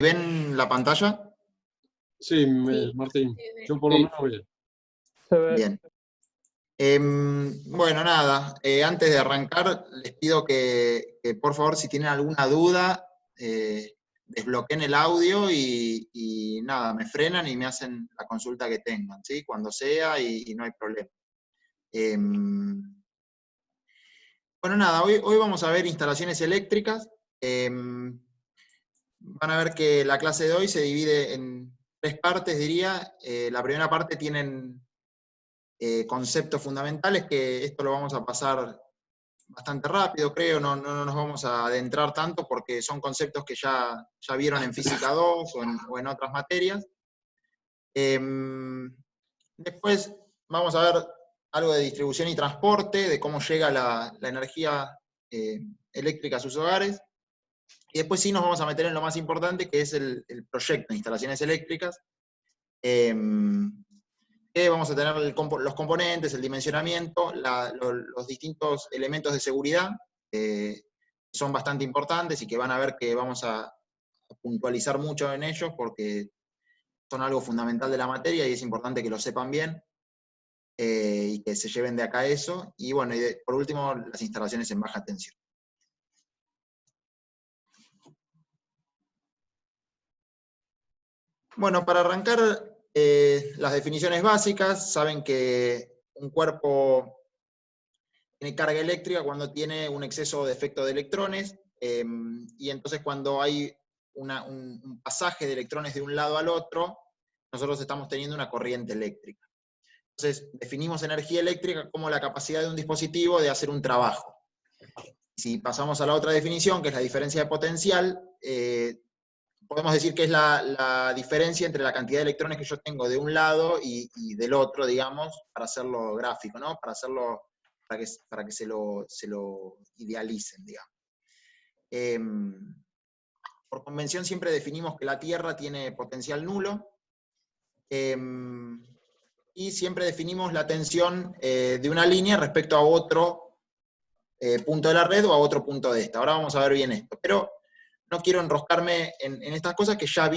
¿Ven la pantalla? Sí, Sí. Martín, Sí. yo por lo menos bien. Se ve. Bien. Bueno, nada, antes de arrancar, les pido que por favor, si tienen alguna duda, desbloqueen el audio y nada, me frenan y me hacen la consulta que tengan, ¿sí? Cuando sea y no hay problema. Bueno, nada, hoy vamos a ver instalaciones eléctricas. Van a ver que la clase de hoy se divide en 3 partes, diría. La primera parte tienen conceptos fundamentales, que esto lo vamos a pasar bastante rápido, creo, no nos vamos a adentrar tanto porque son conceptos que ya vieron en Física 2 o en otras materias. Después vamos a ver algo de distribución y transporte, de cómo llega la energía eléctrica a sus hogares. Y después sí nos vamos a meter en lo más importante, que es el proyecto de instalaciones eléctricas. Vamos a tener los componentes, el dimensionamiento, los distintos elementos de seguridad, que son bastante importantes y que van a ver que vamos a puntualizar mucho en ellos porque son algo fundamental de la materia y es importante que lo sepan bien y que se lleven de acá eso. Y bueno, por último, las instalaciones en baja tensión. Bueno, para arrancar, las definiciones básicas, saben que un cuerpo tiene carga eléctrica cuando tiene un exceso de efecto de electrones, y entonces cuando hay un pasaje de electrones de un lado al otro, nosotros estamos teniendo una corriente eléctrica. Entonces, definimos energía eléctrica como la capacidad de un dispositivo de hacer un trabajo. Si pasamos a la otra definición, que es la diferencia de potencial, podemos decir que es la diferencia entre la cantidad de electrones que yo tengo de un lado y del otro, digamos, para hacerlo gráfico, ¿no? Para que se lo idealicen, digamos. Por convención siempre definimos que la Tierra tiene potencial nulo, y siempre definimos la tensión de una línea respecto a otro punto de la red o a otro punto de esta. Ahora vamos a ver bien esto, pero no quiero enroscarme en estas cosas que ya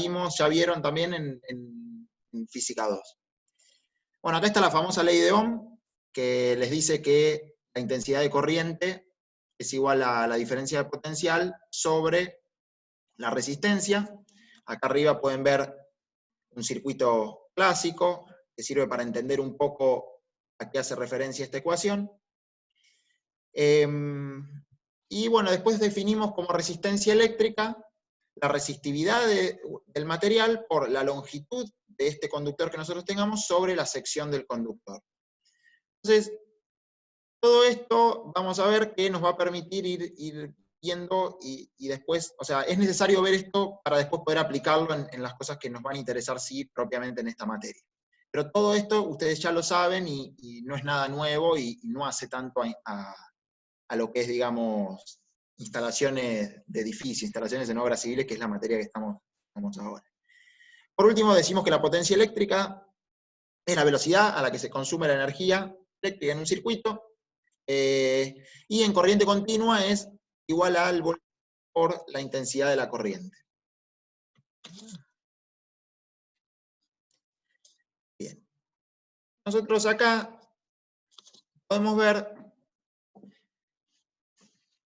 vieron también en Física 2. Bueno, acá está la famosa ley de Ohm, que les dice que la intensidad de corriente es igual a la diferencia de potencial sobre la resistencia. Acá arriba pueden ver un circuito clásico, que sirve para entender un poco a qué hace referencia esta ecuación. Y bueno, después definimos como resistencia eléctrica la resistividad del material por la longitud de este conductor que nosotros tengamos sobre la sección del conductor. Entonces, todo esto vamos a ver que nos va a permitir ir viendo y después, o sea, es necesario ver esto para después poder aplicarlo en las cosas que nos van a interesar, sí, propiamente en esta materia. Pero todo esto ustedes ya lo saben y no es nada nuevo y no hace tanto a lo que es, digamos, instalaciones de edificios, instalaciones en obras civiles, que es la materia que estamos ahora. Por último, decimos que la potencia eléctrica es la velocidad a la que se consume la energía eléctrica en un circuito, y en corriente continua es igual al voltaje por la intensidad de la corriente. Bien. Nosotros acá podemos ver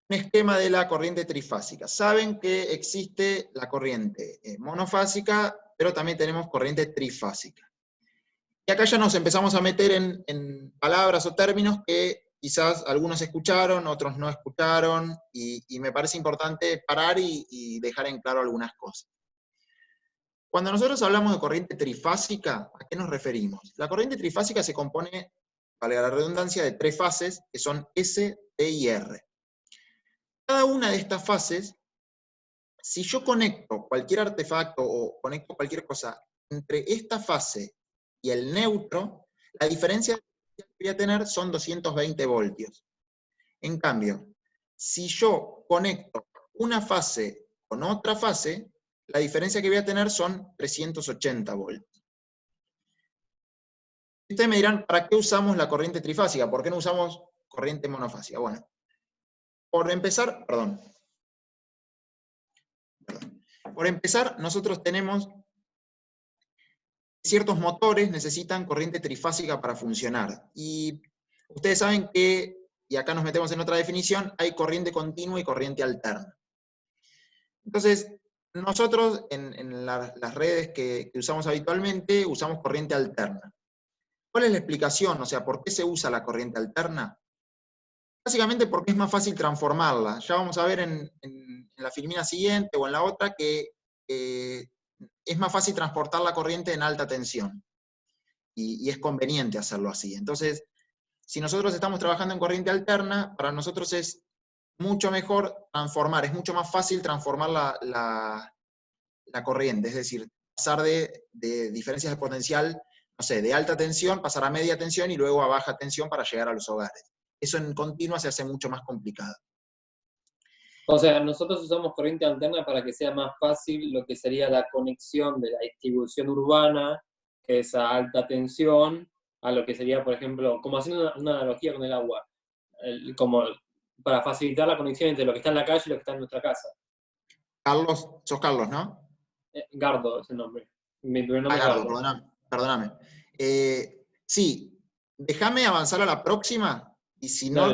un esquema de la corriente trifásica. Saben que existe la corriente monofásica, pero también tenemos corriente trifásica. Y acá ya nos empezamos a meter en palabras o términos que quizás algunos escucharon, otros no escucharon, y me parece importante parar y dejar en claro algunas cosas. Cuando nosotros hablamos de corriente trifásica, ¿a qué nos referimos? La corriente trifásica se compone, valga la redundancia, de 3 fases, que son S, T y R. Cada una de estas fases, si yo conecto cualquier artefacto o conecto cualquier cosa entre esta fase y el neutro, la diferencia que voy a tener son 220 voltios. En cambio, si yo conecto una fase con otra fase, la diferencia que voy a tener son 380 voltios. Ustedes me dirán, ¿para qué usamos la corriente trifásica? ¿Por qué no usamos corriente monofásica? Bueno, por empezar, por empezar, nosotros tenemos ciertos motores necesitan corriente trifásica para funcionar. Y ustedes saben que, y acá nos metemos en otra definición, hay corriente continua y corriente alterna. Entonces, nosotros en las redes que usamos habitualmente, usamos corriente alterna. ¿Cuál es la explicación? O sea, ¿por qué se usa la corriente alterna? Básicamente porque es más fácil transformarla. Ya vamos a ver en la filmina siguiente o en la otra que es más fácil transportar la corriente en alta tensión. Y es conveniente hacerlo así. Entonces, si nosotros estamos trabajando en corriente alterna, para nosotros es mucho mejor transformar, es mucho más fácil transformar la corriente, es decir, pasar de diferencias de potencial, no sé, de alta tensión, pasar a media tensión y luego a baja tensión para llegar a los hogares. Eso en continua se hace mucho más complicado. O sea, nosotros usamos corriente alterna para que sea más fácil lo que sería la conexión de la distribución urbana, que es a alta tensión, a lo que sería, por ejemplo, como haciendo una analogía con el agua, como para facilitar la conexión entre lo que está en la calle y lo que está en nuestra casa. Carlos, sos Carlos, ¿no? Gardo es el nombre. Mi primer nombre es Gardo, Gardo. perdóname. Sí, déjame avanzar a la próxima, y si no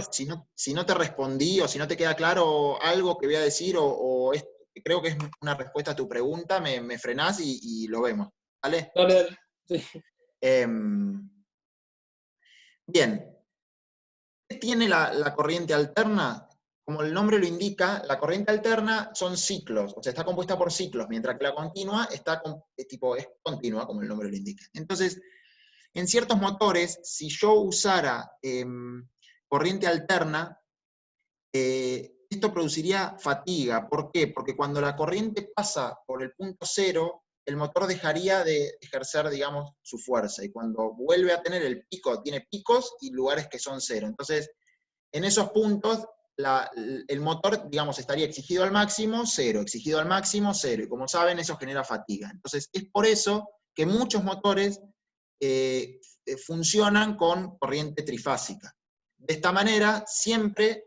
te respondí, o si no te queda claro algo que voy a decir, creo que es una respuesta a tu pregunta, me frenás y lo vemos. ¿Vale? Dale. Sí. Bien. ¿Qué tiene la corriente alterna? Como el nombre lo indica, la corriente alterna son ciclos, o sea, está compuesta por ciclos, mientras que la continua es continua, como el nombre lo indica. Entonces, en ciertos motores, si yo usara corriente alterna, esto produciría fatiga. ¿Por qué? Porque cuando la corriente pasa por el punto cero, el motor dejaría de ejercer, digamos, su fuerza. Y cuando vuelve a tener el pico, tiene picos y lugares que son cero. Entonces, en esos puntos, el motor, digamos, estaría exigido al máximo, cero, exigido al máximo, cero. Y como saben, eso genera fatiga. Entonces, es por eso que muchos motores funcionan con corriente trifásica. De esta manera, siempre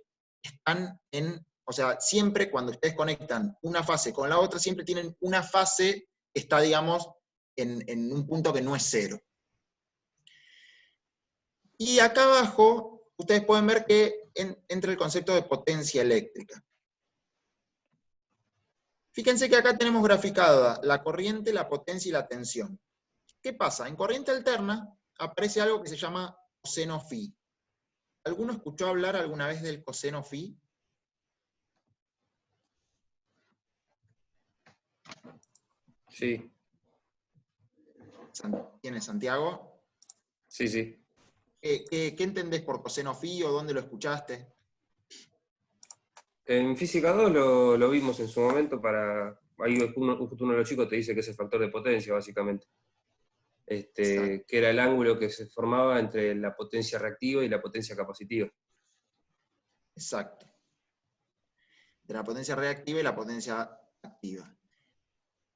o sea, siempre cuando ustedes conectan una fase con la otra, siempre tienen una fase que está, digamos, en un punto que no es cero. Y acá abajo, ustedes pueden ver que entra el concepto de potencia eléctrica. Fíjense que acá tenemos graficada la corriente, la potencia y la tensión. ¿Qué pasa? En corriente alterna aparece algo que se llama coseno phi. ¿Alguno escuchó hablar alguna vez del coseno phi? Sí. ¿Quién es Santiago? Sí, sí. ¿Qué entendés por coseno phi o dónde lo escuchaste? En física 2 lo vimos en su momento ahí uno de los chicos te dice que es el factor de potencia, básicamente. Que era el ángulo que se formaba entre la potencia reactiva y la potencia capacitiva. Exacto. De la potencia reactiva y la potencia activa.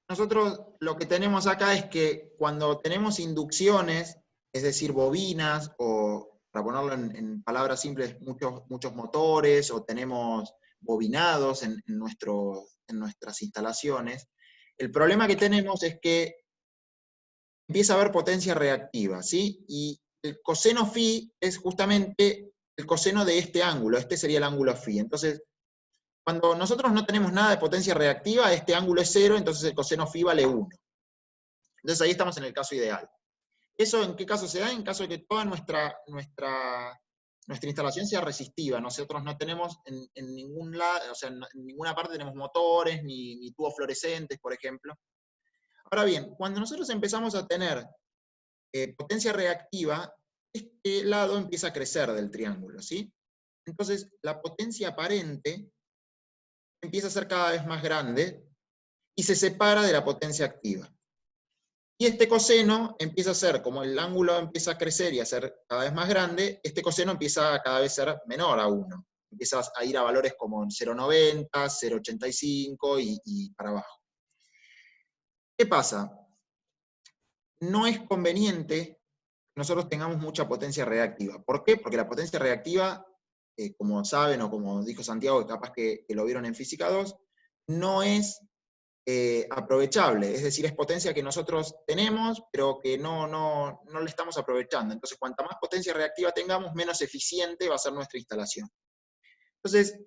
Nosotros lo que tenemos acá es que cuando tenemos inducciones, es decir, bobinas, o para ponerlo en palabras simples, muchos motores, o tenemos bobinados en nuestras instalaciones, el problema que tenemos es que empieza a haber potencia reactiva, ¿sí? Y el coseno phi es justamente el coseno de este ángulo, este sería el ángulo phi. Entonces, cuando nosotros no tenemos nada de potencia reactiva, este ángulo es 0, entonces el coseno phi vale 1. Entonces ahí estamos en el caso ideal. ¿Eso en qué caso se da? En caso de que toda nuestra instalación sea resistiva. Nosotros no tenemos en ningún lado, o sea, en ninguna parte tenemos motores, ni tubos fluorescentes, por ejemplo. Ahora bien, cuando nosotros empezamos a tener potencia reactiva, este lado empieza a crecer del triángulo, ¿sí? Entonces, la potencia aparente empieza a ser cada vez más grande y se separa de la potencia activa. Y este coseno empieza a ser, como el ángulo empieza a crecer y a ser cada vez más grande, este coseno empieza a cada vez ser menor a 1. Empieza a ir a valores como 0,90, 0,85 y para abajo. ¿Qué pasa? No es conveniente que nosotros tengamos mucha potencia reactiva. ¿Por qué? Porque la potencia reactiva, como saben, o como dijo Santiago, capaz que lo vieron en Física 2, no es aprovechable, es decir, es potencia que nosotros tenemos, pero que no le estamos aprovechando. Entonces, cuanta más potencia reactiva tengamos, menos eficiente va a ser nuestra instalación. Entonces,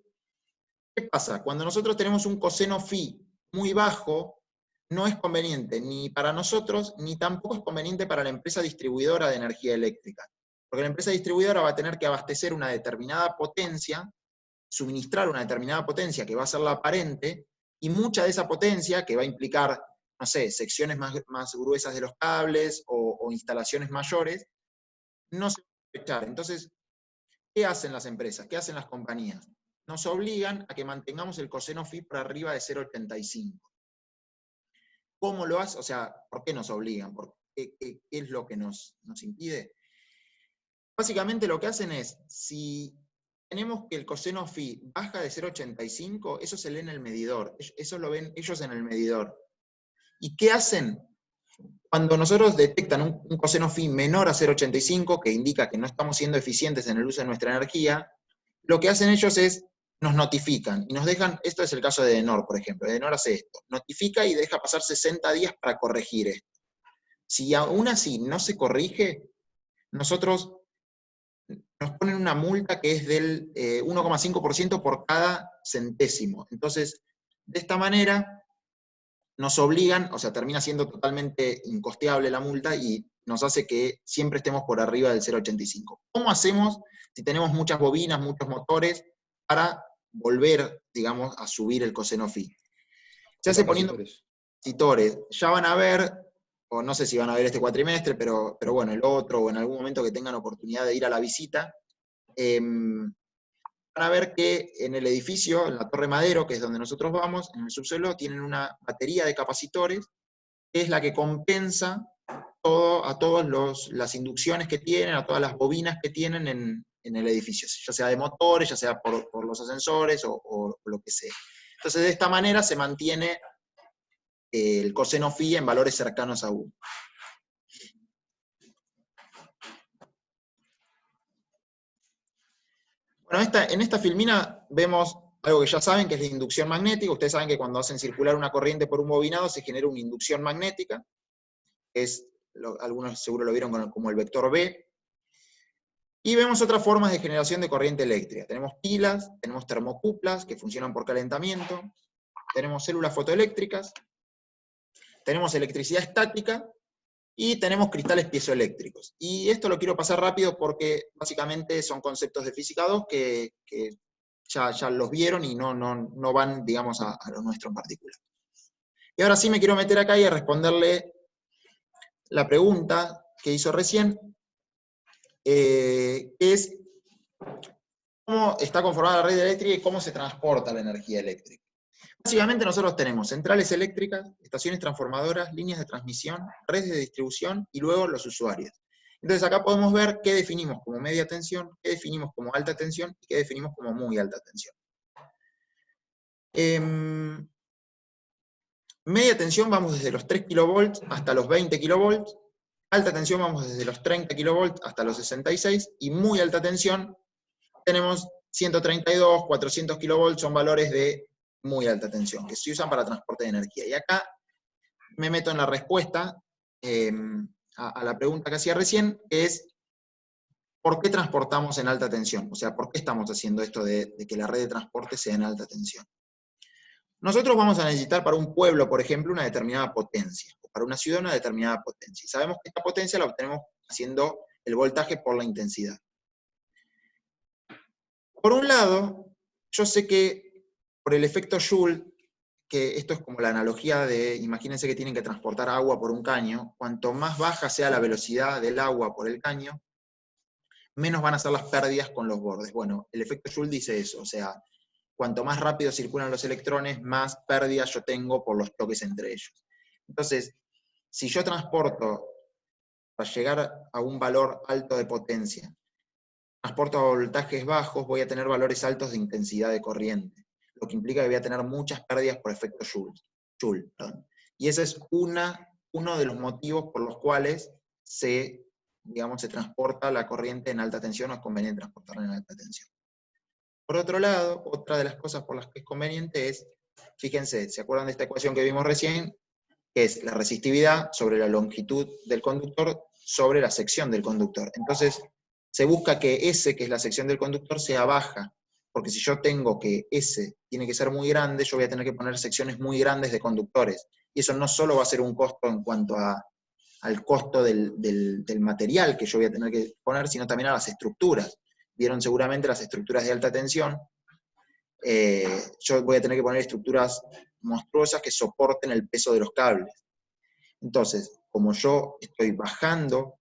¿qué pasa? Cuando nosotros tenemos un coseno phi muy bajo, no es conveniente ni para nosotros, ni tampoco es conveniente para la empresa distribuidora de energía eléctrica. Porque la empresa distribuidora va a tener que abastecer una determinada potencia, suministrar una determinada potencia que va a ser la aparente, y mucha de esa potencia, que va a implicar, no sé, secciones más gruesas de los cables o instalaciones mayores, no se va a aprovechar. Entonces, ¿qué hacen las empresas? ¿Qué hacen las compañías? Nos obligan a que mantengamos el coseno phi por arriba de 0,85. ¿Cómo lo hacen? O sea, ¿por qué nos obligan? ¿Qué es lo que nos impide? Básicamente lo que hacen es, si tenemos que el coseno phi baja de 0,85, eso se lee en el medidor, eso lo ven ellos en el medidor. ¿Y qué hacen? Cuando nosotros detectan un coseno phi menor a 0,85, que indica que no estamos siendo eficientes en el uso de nuestra energía, lo que hacen ellos es, nos notifican, y nos dejan, esto es el caso de Edenor, por ejemplo, Edenor hace esto, notifica y deja pasar 60 días para corregir esto. Si aún así no se corrige, nosotros nos ponen una multa que es del 1,5% por cada centésimo. Entonces, de esta manera, nos obligan, o sea, termina siendo totalmente incosteable la multa y nos hace que siempre estemos por arriba del 0,85. ¿Cómo hacemos si tenemos muchas bobinas, muchos motores, para volver, digamos, a subir el coseno phi? Se hace poniendo capacitores. Ya van a ver, o no sé si van a ver este cuatrimestre, pero bueno, el otro, o en algún momento que tengan oportunidad de ir a la visita, van a ver que en el edificio, en la Torre Madero, que es donde nosotros vamos, en el subsuelo tienen una batería de capacitores, que es la que compensa a todas las inducciones que tienen, a todas las bobinas que tienen en el edificio, ya sea de motores, ya sea por los ascensores o lo que sea. Entonces, de esta manera se mantiene el coseno phi en valores cercanos a 1. Bueno, en esta filmina vemos algo que ya saben, que es la inducción magnética. Ustedes saben que cuando hacen circular una corriente por un bobinado se genera una inducción magnética, algunos seguro lo vieron como el vector B. Y vemos otras formas de generación de corriente eléctrica. Tenemos pilas, tenemos termocuplas que funcionan por calentamiento, tenemos células fotoeléctricas, tenemos electricidad estática, y tenemos cristales piezoeléctricos. Y esto lo quiero pasar rápido porque básicamente son conceptos de física 2 que ya los vieron y no van, digamos, a lo nuestro en particular. Y ahora sí me quiero meter acá y a responderle la pregunta que hizo recién, que es cómo está conformada la red eléctrica y cómo se transporta la energía eléctrica. Básicamente nosotros tenemos centrales eléctricas, estaciones transformadoras, líneas de transmisión, redes de distribución y luego los usuarios. Entonces acá podemos ver qué definimos como media tensión, qué definimos como alta tensión y qué definimos como muy alta tensión. Media tensión vamos desde los 3 kV hasta los 20 kV, alta tensión vamos desde los 30 kV hasta los 66, y muy alta tensión tenemos 132, 400 kV, son valores de muy alta tensión, que se usan para transporte de energía. Y acá me meto en la respuesta a la pregunta que hacía recién, que es, ¿por qué transportamos en alta tensión? O sea, ¿por qué estamos haciendo esto de que la red de transporte sea en alta tensión? Nosotros vamos a necesitar para un pueblo, por ejemplo, una determinada potencia, o para una ciudad una determinada potencia. Y sabemos que esta potencia la obtenemos haciendo el voltaje por la intensidad. Por un lado, yo sé que por el efecto Joule, que esto es como la analogía de, imagínense que tienen que transportar agua por un caño, cuanto más baja sea la velocidad del agua por el caño, menos van a ser las pérdidas con los bordes. Bueno, el efecto Joule dice eso, o sea, cuanto más rápido circulan los electrones, más pérdidas yo tengo por los choques entre ellos. Entonces, si yo transporto para llegar a un valor alto de potencia, transporto a voltajes bajos, voy a tener valores altos de intensidad de corriente, lo que implica que voy a tener muchas pérdidas por efecto Joule. Y ese es uno de los motivos por los cuales se transporta la corriente en alta tensión, o es conveniente transportarla en alta tensión. Por otro lado, otra de las cosas por las que es conveniente es Fíjense, ¿se acuerdan de esta ecuación que vimos recién? Que es la resistividad sobre la longitud del conductor sobre la sección del conductor. Entonces, se busca que S, que es la sección del conductor, sea baja, porque si yo tengo que S tiene que ser muy grande, yo voy a tener que poner secciones muy grandes de conductores. Y eso no solo va a ser un costo en cuanto al costo del material que yo voy a tener que poner, sino también a las estructuras. Vieron seguramente las estructuras de alta tensión. Yo voy a tener que poner estructuras monstruosas que soporten el peso de los cables. Entonces, como yo estoy bajando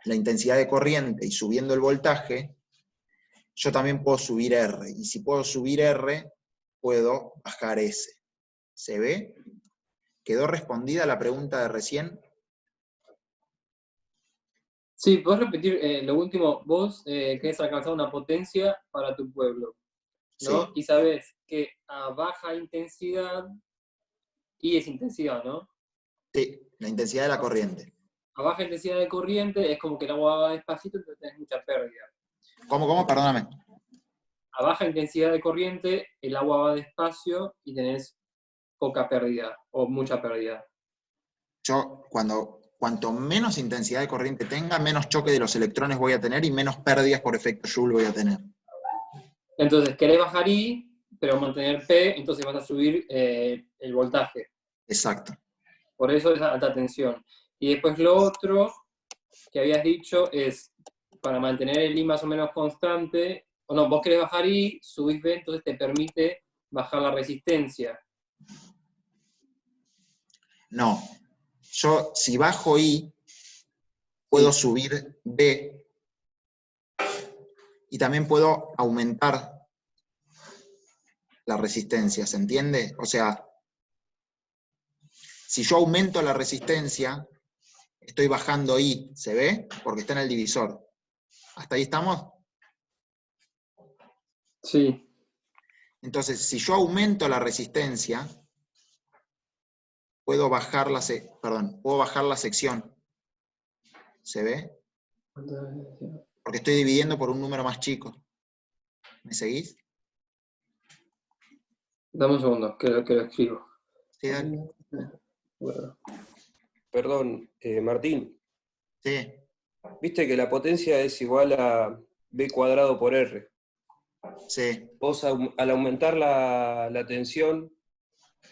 la intensidad de corriente y subiendo el voltaje, yo también puedo subir R. Y si puedo subir R, puedo bajar S. ¿Se ve? ¿Quedó respondida la pregunta de recién? Sí, ¿puedes repetir lo último? Vos querés alcanzar una potencia para tu pueblo, ¿no? Sí. Y sabés que a baja intensidad, I es intensidad, ¿no? Sí, la intensidad de la corriente. A baja intensidad de corriente es como que el agua va despacito, entonces tenés mucha pérdida. ¿Cómo? Perdóname. A baja intensidad de corriente, el agua va despacio y tenés poca pérdida, o mucha pérdida. Yo, cuanto menos intensidad de corriente tenga, menos choque de los electrones voy a tener y menos pérdidas por efecto Joule voy a tener. Entonces, querés bajar I, pero mantener P, entonces vas a subir el voltaje. Exacto. Por eso es alta tensión. Y después lo otro que habías dicho es, para mantener el I más o menos constante, o no, vos querés bajar I, subís B, entonces te permite bajar la resistencia. No. Yo, si bajo I, puedo subir B y también puedo aumentar la resistencia, ¿se entiende? O sea, si yo aumento la resistencia, estoy bajando I, ¿se ve? Porque está en el divisor. ¿Hasta ahí estamos? Sí. Entonces, si yo aumento la resistencia, puedo bajar la sección. ¿Se ve? Porque estoy dividiendo por un número más chico. ¿Me seguís? Dame un segundo, que lo escribo. Sí, dale. Bueno. Perdón, Martín, Sí, viste que la potencia es igual a B cuadrado por R. sí, Vos al aumentar la tensión,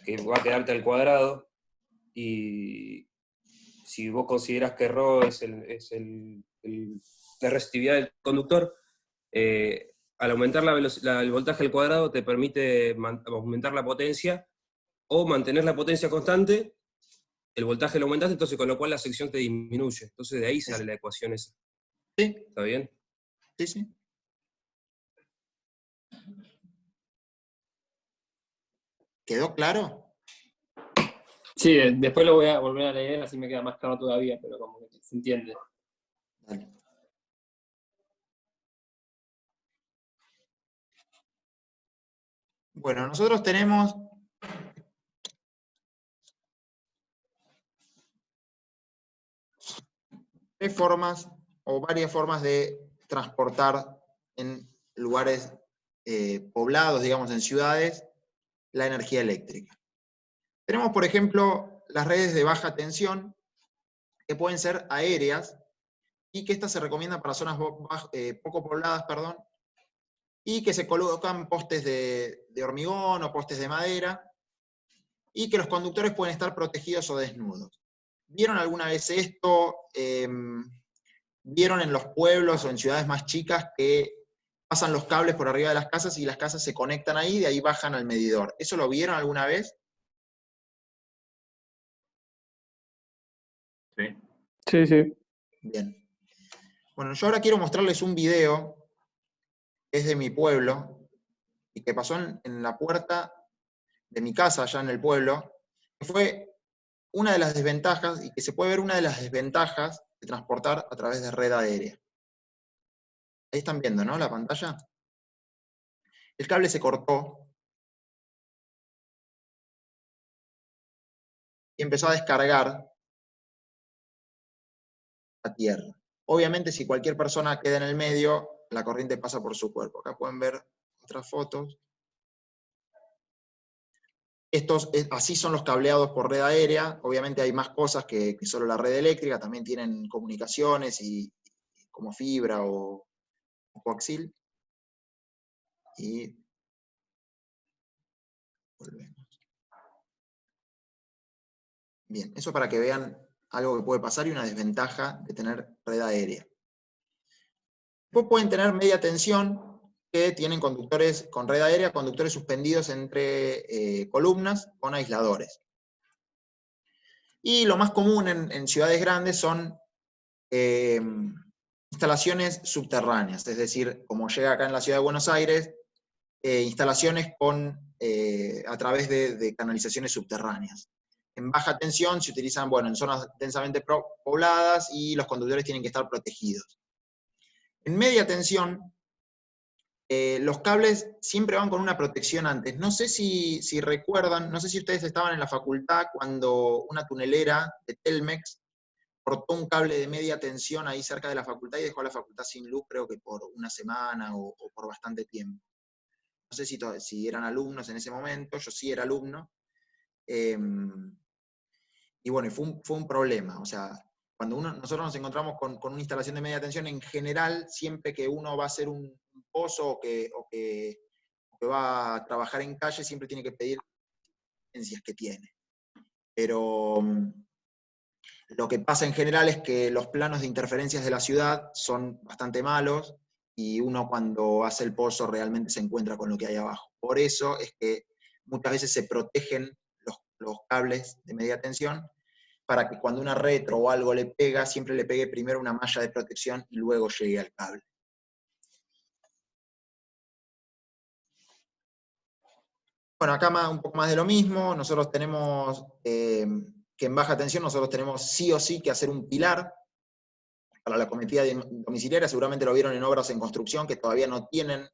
que va a quedarte al cuadrado, y si vos considerás que ρ es la resistividad del conductor, al aumentar el voltaje al cuadrado te permite aumentar la potencia o mantener la potencia constante, el voltaje lo aumentaste, entonces con lo cual la sección te disminuye. Entonces de ahí sale la ecuación esa. sí, ¿Está bien? sí, sí. ¿Quedó claro? Sí, después lo voy a volver a leer, así me queda más claro todavía, pero como que se entiende. Dale. Bueno, nosotros tenemos tres formas o varias formas de transportar en lugares poblados, digamos, en ciudades, la energía eléctrica. Tenemos, por ejemplo, las redes de baja tensión, que pueden ser aéreas, y que estas se recomiendan para zonas poco pobladas, y que se colocan postes de hormigón o postes de madera, y que los conductores pueden estar protegidos o desnudos. ¿Vieron alguna vez esto? ¿Vieron en los pueblos o en ciudades más chicas que pasan los cables por arriba de las casas y las casas se conectan ahí y de ahí bajan al medidor? ¿Eso lo vieron alguna vez? Sí. Sí, sí. Bien. Bueno, yo ahora quiero mostrarles un video que es de mi pueblo y que pasó en la puerta de mi casa allá en el pueblo, que fue una de las desventajas, y que se puede ver una de las desventajas de transportar a través de red aérea. Ahí están viendo, ¿no? La pantalla. El cable se cortó y empezó a descargar a tierra. Obviamente, si cualquier persona queda en el medio, la corriente pasa por su cuerpo. Acá pueden ver otras fotos. Así son los cableados por red aérea. Obviamente hay más cosas que solo la red eléctrica, también tienen comunicaciones como fibra o coaxil. Y volvemos. Bien, eso para que vean algo que puede pasar y una desventaja de tener red aérea. Después pueden tener media tensión, que tienen conductores con red aérea, conductores suspendidos entre columnas con aisladores. Y lo más común en ciudades grandes son instalaciones subterráneas, es decir, como llega acá en la ciudad de Buenos Aires, instalaciones a través de canalizaciones subterráneas. En baja tensión se utilizan, bueno, en zonas densamente pobladas y los conductores tienen que estar protegidos. En media tensión, los cables siempre van con una protección antes. No sé si recuerdan, no sé si ustedes estaban en la facultad cuando una tunelera de Telmex cortó un cable de media tensión ahí cerca de la facultad y dejó a la facultad sin luz, creo que por una semana o por bastante tiempo. No sé si eran alumnos en ese momento, yo sí era alumno. Y bueno, fue un problema. O sea, cuando nosotros nos encontramos con una instalación de media tensión, en general, siempre que uno va a hacer un pozo o que va a trabajar en calle, siempre tiene que pedir licencias que tiene. Pero lo que pasa en general es que los planos de interferencias de la ciudad son bastante malos y uno cuando hace el pozo realmente se encuentra con lo que hay abajo. Por eso es que muchas veces se protegen los cables de media tensión para que cuando una retro o algo le pega, siempre le pegue primero una malla de protección y luego llegue al cable. Bueno, acá un poco más de lo mismo. Nosotros tenemos que en baja tensión nosotros tenemos sí o sí que hacer un pilar para la cometida domiciliaria. Seguramente lo vieron en obras en construcción que todavía no tienen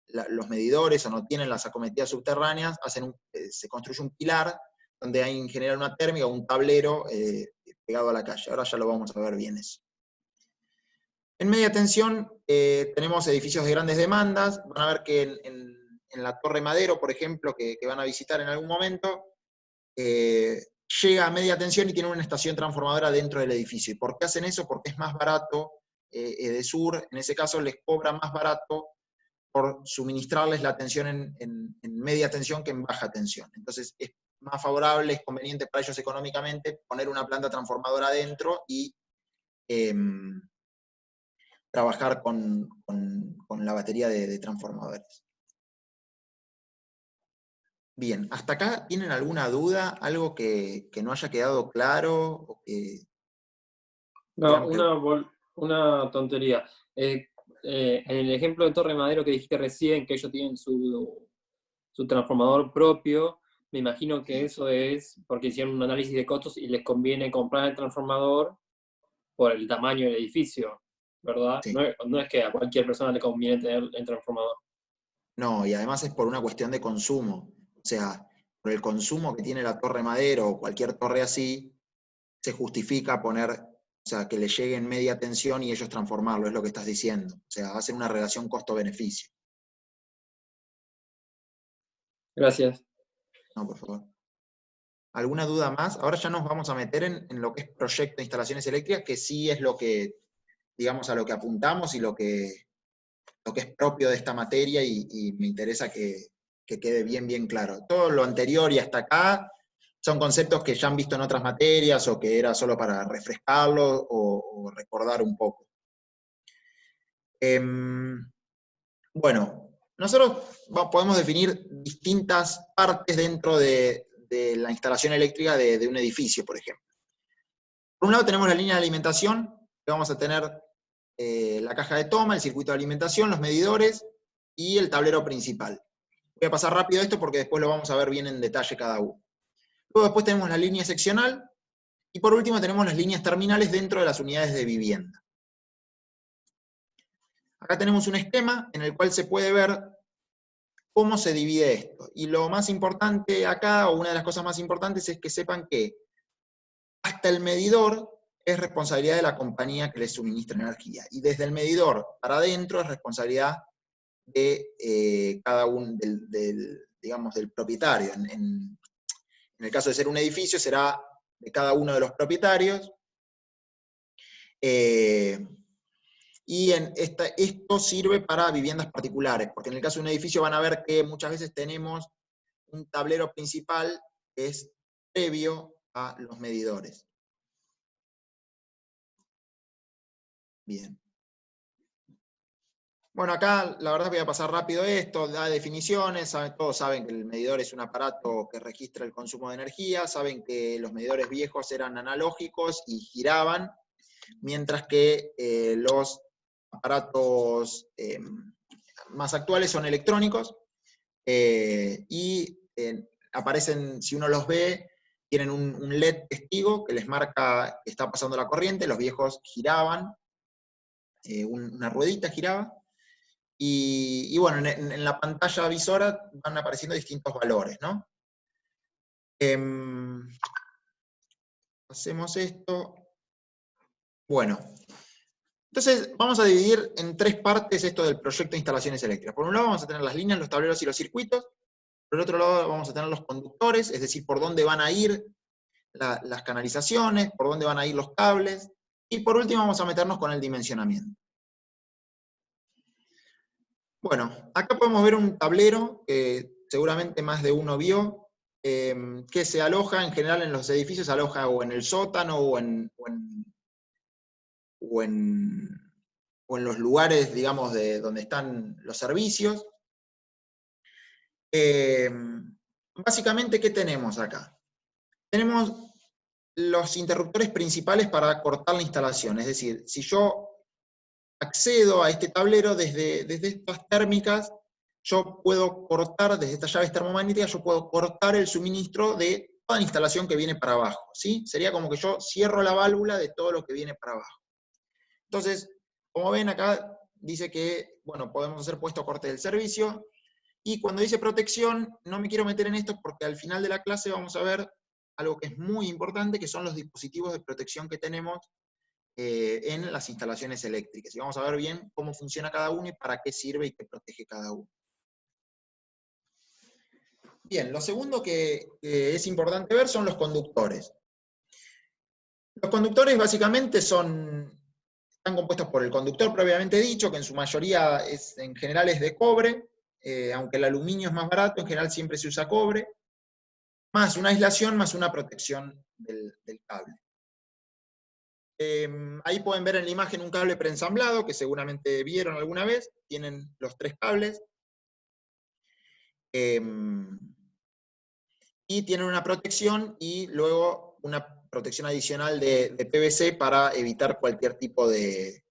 los medidores o no tienen las acometidas subterráneas. Se construye un pilar donde hay en general una térmica, un tablero pegado a la calle. Ahora ya lo vamos a ver bien eso. En media tensión tenemos edificios de grandes demandas. Van a ver que en la Torre Madero, por ejemplo, que van a visitar en algún momento, llega a media tensión y tiene una estación transformadora dentro del edificio. ¿Y por qué hacen eso? Porque es más barato. Edesur, en ese caso, les cobra más barato por suministrarles la tensión en media tensión que en baja tensión. Entonces es más favorable, es conveniente para ellos económicamente poner una planta transformadora adentro y trabajar con la batería de transformadores. Bien, ¿hasta acá tienen alguna duda? ¿Algo que no haya quedado claro? O que, No, una tontería. En el ejemplo de Torre Madero que dijiste recién, que ellos tienen su transformador propio, me imagino que eso es porque hicieron un análisis de costos y les conviene comprar el transformador por el tamaño del edificio, ¿verdad? Sí. No es que a cualquier persona le conviene tener el transformador. No, y además es por una cuestión de consumo. O sea, por el consumo que tiene la Torre Madero o cualquier torre así, se justifica poner, o sea, que le llegue en media tensión y ellos transformarlo, es lo que estás diciendo. O sea, hacen una relación costo-beneficio. Gracias. No, por favor. ¿Alguna duda más? Ahora ya nos vamos a meter en lo que es proyecto de instalaciones eléctricas, que sí es lo que, digamos, a lo que apuntamos y lo que es propio de esta materia y me interesa que quede bien claro. Todo lo anterior y hasta acá son conceptos que ya han visto en otras materias o que era solo para refrescarlo o recordar un poco. Bueno, nosotros podemos definir distintas partes dentro de la instalación eléctrica de un edificio, por ejemplo. Por un lado tenemos la línea de alimentación, que vamos a tener la caja de toma, el circuito de alimentación, los medidores y el tablero principal. Voy a pasar rápido esto porque después lo vamos a ver bien en detalle cada uno. Luego después tenemos la línea seccional y por último tenemos las líneas terminales dentro de las unidades de vivienda. Acá tenemos un esquema en el cual se puede ver cómo se divide esto. Y lo más importante acá, o una de las cosas más importantes, es que sepan que hasta el medidor es responsabilidad de la compañía que les suministra energía. Y desde el medidor para adentro es responsabilidad de cada uno, digamos, del propietario. En el caso de ser un edificio, será de cada uno de los propietarios. Y esto sirve para viviendas particulares, porque en el caso de un edificio van a ver que muchas veces tenemos un tablero principal que es previo a los medidores. Bien. Bueno, acá la verdad voy a pasar rápido esto, da definiciones, todos saben que el medidor es un aparato que registra el consumo de energía, saben que los medidores viejos eran analógicos y giraban, mientras que los aparatos más actuales son electrónicos, y aparecen, si uno los ve, tienen un LED testigo que les marca que está pasando la corriente. Los viejos giraban, una ruedita giraba, y bueno, en la pantalla visora van apareciendo distintos valores, ¿no? Hacemos esto. Bueno, entonces vamos a dividir en 3 partes esto del proyecto de instalaciones eléctricas. Por un lado vamos a tener las líneas, los tableros y los circuitos. Por el otro lado vamos a tener los conductores, es decir, por dónde van a ir las canalizaciones, por dónde van a ir los cables. Y por último vamos a meternos con el dimensionamiento. Bueno, acá podemos ver un tablero que seguramente más de uno vio, que se aloja en general en los edificios, se aloja o en el sótano o en los lugares, digamos, donde están los servicios. Básicamente, ¿qué tenemos acá? Tenemos los interruptores principales para cortar la instalación, es decir, si yo accedo a este tablero desde estas térmicas, yo puedo cortar, desde estas llaves termomagnéticas, yo puedo cortar el suministro de toda la instalación que viene para abajo, ¿sí? Sería como que yo cierro la válvula de todo lo que viene para abajo. Entonces, como ven acá, dice que, bueno, podemos hacer puesto corte del servicio, y cuando dice protección, no me quiero meter en esto porque al final de la clase vamos a ver algo que es muy importante, que son los dispositivos de protección que tenemos en las instalaciones eléctricas. Y vamos a ver bien cómo funciona cada uno y para qué sirve y qué protege cada uno. Bien, lo segundo que es importante ver son los conductores. Los conductores básicamente están compuestos por el conductor propiamente dicho, que en su mayoría en general es de cobre, aunque el aluminio es más barato, en general siempre se usa cobre, más una aislación, más una protección del cable. Ahí pueden ver en la imagen un cable preensamblado, que seguramente vieron alguna vez, tienen los 3 cables, y tienen una protección, y luego una protección adicional de PVC para evitar cualquier tipo de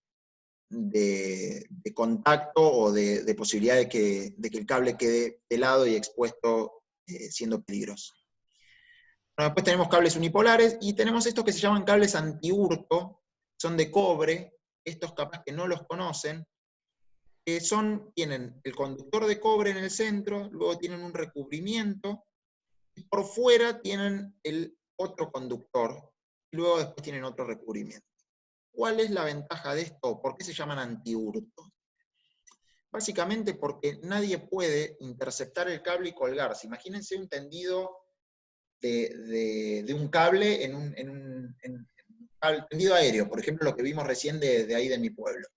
contacto o de posibilidad de que el cable quede pelado y expuesto, siendo peligroso. Bueno, después tenemos cables unipolares, y tenemos estos que se llaman cables antihurto, son de cobre, estos capaz que no los conocen, que tienen el conductor de cobre en el centro, luego tienen un recubrimiento, y por fuera tienen el otro conductor, y luego después tienen otro recubrimiento. ¿Cuál es la ventaja de esto? ¿Por qué se llaman antihurto? Básicamente porque nadie puede interceptar el cable y colgarse. Imagínense un tendido de un cable en un tendido aéreo, por ejemplo, lo que vimos recién de ahí de mi pueblo.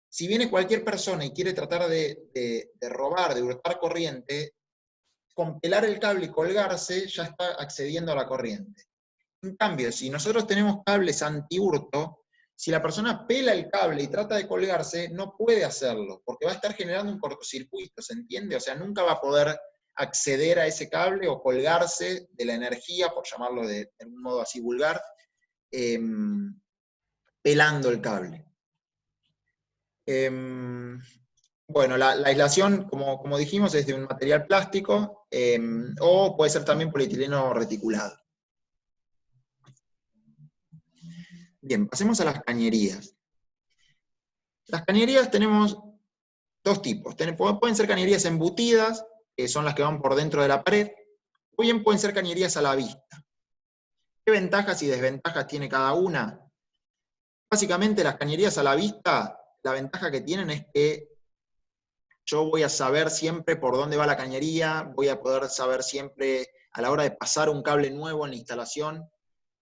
Si viene cualquier persona y quiere tratar de robar, de hurtar corriente, con pelar el cable y colgarse ya está accediendo a la corriente. En cambio, si nosotros tenemos cables anti-hurto, si la persona pela el cable y trata de colgarse, no puede hacerlo, porque va a estar generando un cortocircuito, ¿se entiende? O sea, nunca va a poder acceder a ese cable o colgarse de la energía, por llamarlo de un modo así vulgar, pelando el cable. Bueno, la aislación, como dijimos, es de un material plástico, o puede ser también polietileno reticulado. Bien, pasemos a las cañerías. Las cañerías tenemos 2 tipos. Pueden ser cañerías embutidas, que son las que van por dentro de la pared, o bien pueden ser cañerías a la vista. ¿Qué ventajas y desventajas tiene cada una? Básicamente las cañerías a la vista, la ventaja que tienen es que yo voy a saber siempre por dónde va la cañería, voy a poder saber siempre a la hora de pasar un cable nuevo en la instalación,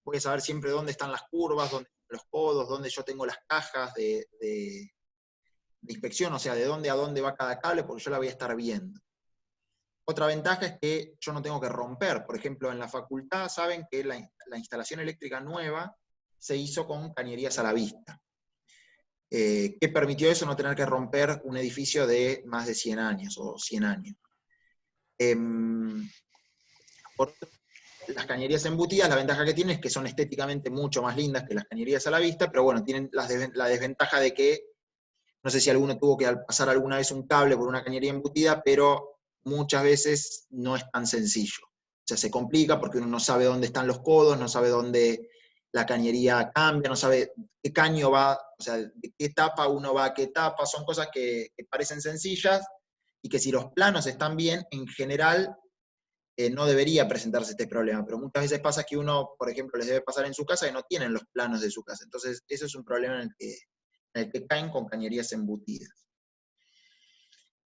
voy a saber siempre dónde están las curvas, dónde están los codos, dónde yo tengo las cajas de inspección, o sea, de dónde a dónde va cada cable, porque yo la voy a estar viendo. Otra ventaja es que yo no tengo que romper. Por ejemplo, en la facultad saben que la instalación eléctrica nueva se hizo con cañerías a la vista. ¿Qué permitió eso? No tener que romper un edificio de más de 100 años o 100 años. Por otro, las cañerías embutidas, la ventaja que tienen es que son estéticamente mucho más lindas que las cañerías a la vista, pero bueno, tienen la desventaja de que, no sé si alguno tuvo que pasar alguna vez un cable por una cañería embutida, pero muchas veces no es tan sencillo. O sea, se complica porque uno no sabe dónde están los codos, no sabe dónde la cañería cambia, no sabe qué caño va, o sea, de qué etapa uno va a qué etapa, son cosas que parecen sencillas y que si los planos están bien, en general no debería presentarse este problema, pero muchas veces pasa que uno, por ejemplo, les debe pasar en su casa y no tienen los planos de su casa. Entonces, eso es un problema en el que caen con cañerías embutidas.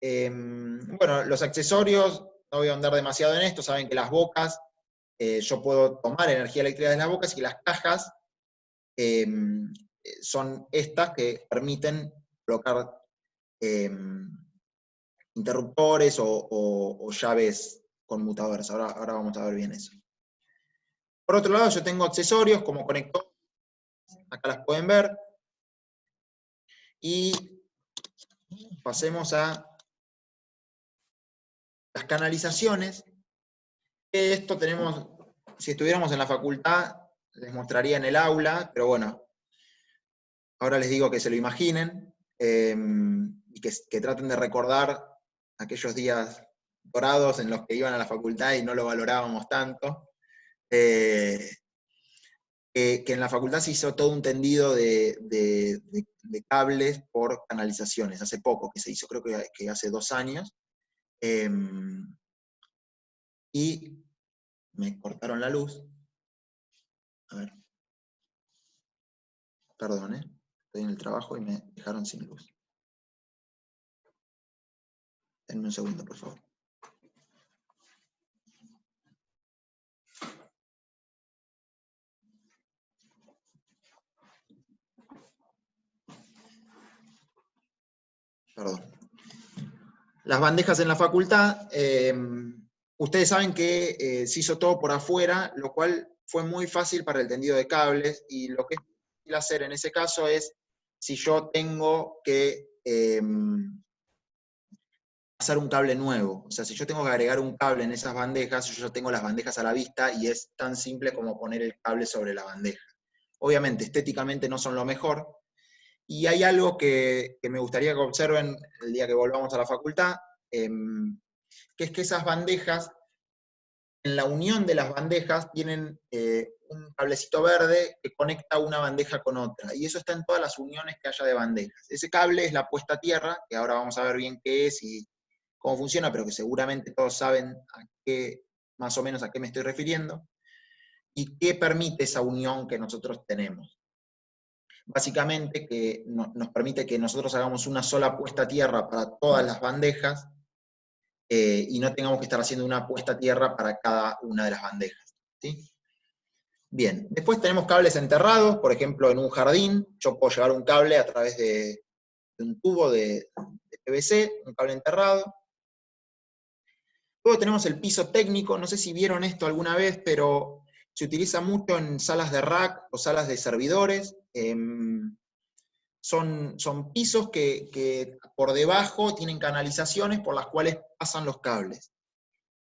Bueno, los accesorios, no voy a andar demasiado en esto, saben que las bocas, yo puedo tomar energía eléctrica de las bocas y las cajas son estas que permiten colocar interruptores o llaves conmutadoras. Ahora vamos a ver bien eso. Por otro lado, yo tengo accesorios como conectores, acá las pueden ver, y pasemos a las canalizaciones. Esto tenemos, si estuviéramos en la facultad, les mostraría en el aula, pero bueno, ahora les digo que se lo imaginen, y que traten de recordar aquellos días dorados en los que iban a la facultad y no lo valorábamos tanto. Que en la facultad se hizo todo un tendido de cables por canalizaciones, hace poco que se hizo, creo que hace 2 años, y me cortaron la luz. A ver. Perdón, estoy en el trabajo y me dejaron sin luz. Denme un segundo, por favor. Perdón. Las bandejas en la facultad, ustedes saben que se hizo todo por afuera, lo cual fue muy fácil para el tendido de cables, y lo que es difícil hacer en ese caso es, si yo tengo que pasar un cable nuevo, o sea, si yo tengo que agregar un cable en esas bandejas, yo tengo las bandejas a la vista, y es tan simple como poner el cable sobre la bandeja. Obviamente, estéticamente no son lo mejor, y hay algo que me gustaría que observen el día que volvamos a la facultad, que es que esas bandejas, en la unión de las bandejas, tienen un cablecito verde que conecta una bandeja con otra, y eso está en todas las uniones que haya de bandejas. Ese cable es la puesta a tierra, que ahora vamos a ver bien qué es y cómo funciona, pero que seguramente todos saben más o menos a qué me estoy refiriendo, y qué permite esa unión que nosotros tenemos. Básicamente que nos permite que nosotros hagamos una sola puesta a tierra para todas las bandejas, y no tengamos que estar haciendo una puesta a tierra para cada una de las bandejas, ¿sí? Bien, después tenemos cables enterrados, por ejemplo en un jardín, yo puedo llevar un cable a través de un tubo de PVC, un cable enterrado. Luego tenemos el piso técnico, no sé si vieron esto alguna vez, pero se utiliza mucho en salas de rack o salas de servidores. Son pisos que por debajo tienen canalizaciones por las cuales pasan los cables.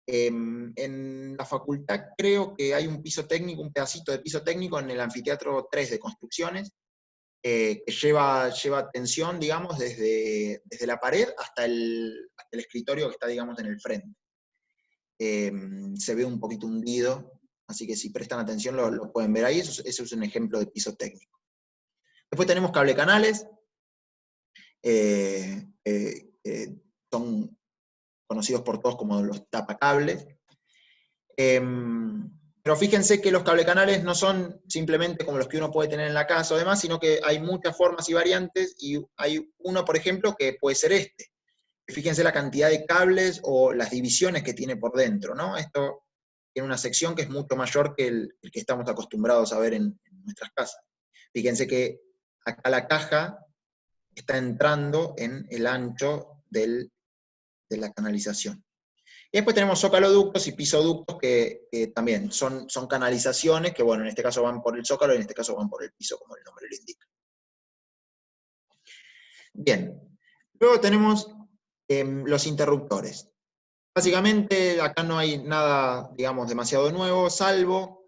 En la facultad creo que hay un piso técnico, un pedacito de piso técnico en el anfiteatro 3 de construcciones, que lleva tensión, digamos, desde la pared hasta el escritorio que está, digamos, en el frente. Se ve un poquito hundido, así que si prestan atención lo pueden ver ahí. Eso es un ejemplo de piso técnico. Después tenemos cable canales, son conocidos por todos como los tapacables. Pero fíjense que los cablecanales no son simplemente como los que uno puede tener en la casa o demás, sino que hay muchas formas y variantes, y hay uno, por ejemplo, que puede ser este. Fíjense la cantidad de cables o las divisiones que tiene por dentro, ¿no? Esto tiene una sección que es mucho mayor que el que estamos acostumbrados a ver en nuestras casas. Fíjense que acá la caja está entrando en el ancho de la canalización. Y después tenemos zócaloductos y pisoductos que también son canalizaciones que, bueno, en este caso van por el zócalo y en este caso van por el piso, como el nombre lo indica. Bien. Luego tenemos los interruptores. Básicamente acá no hay nada, digamos, demasiado nuevo, salvo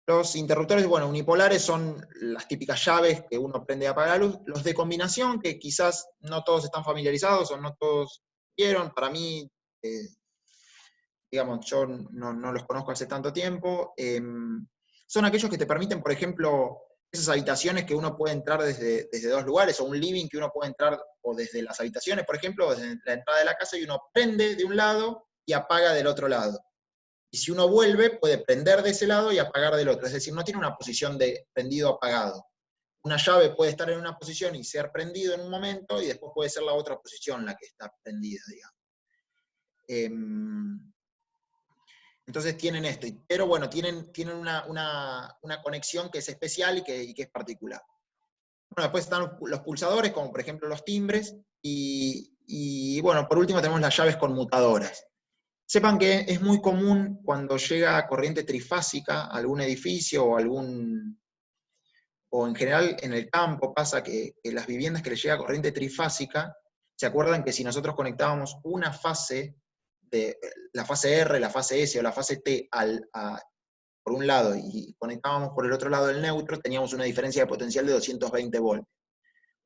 los interruptores, bueno, unipolares son las típicas llaves que uno prende y apaga la luz. Los de combinación, que quizás no todos están familiarizados o no todos vieron, para mí, digamos, yo no los conozco hace tanto tiempo, son aquellos que te permiten, por ejemplo, esas habitaciones que uno puede entrar desde dos lugares, o un living que uno puede entrar, o desde las habitaciones, por ejemplo, desde la entrada de la casa, y uno prende de un lado y apaga del otro lado. Y si uno vuelve, puede prender de ese lado y apagar del otro. Es decir, no tiene una posición de prendido-apagado. Una llave puede estar en una posición y ser prendido en un momento, y después puede ser la otra posición la que está prendida, digamos. Entonces tienen esto, pero bueno, tienen una conexión que es especial y que es particular. Bueno, después están los pulsadores, como por ejemplo los timbres, y bueno, por último tenemos las llaves conmutadoras. Sepan que es muy común cuando llega corriente trifásica a algún edificio o en general en el campo pasa que las viviendas que les llega corriente trifásica, ¿se acuerdan que si nosotros conectábamos una fase, la fase R, la fase S o la fase T por un lado y conectábamos por el otro lado el neutro, teníamos una diferencia de potencial de 220 voltios?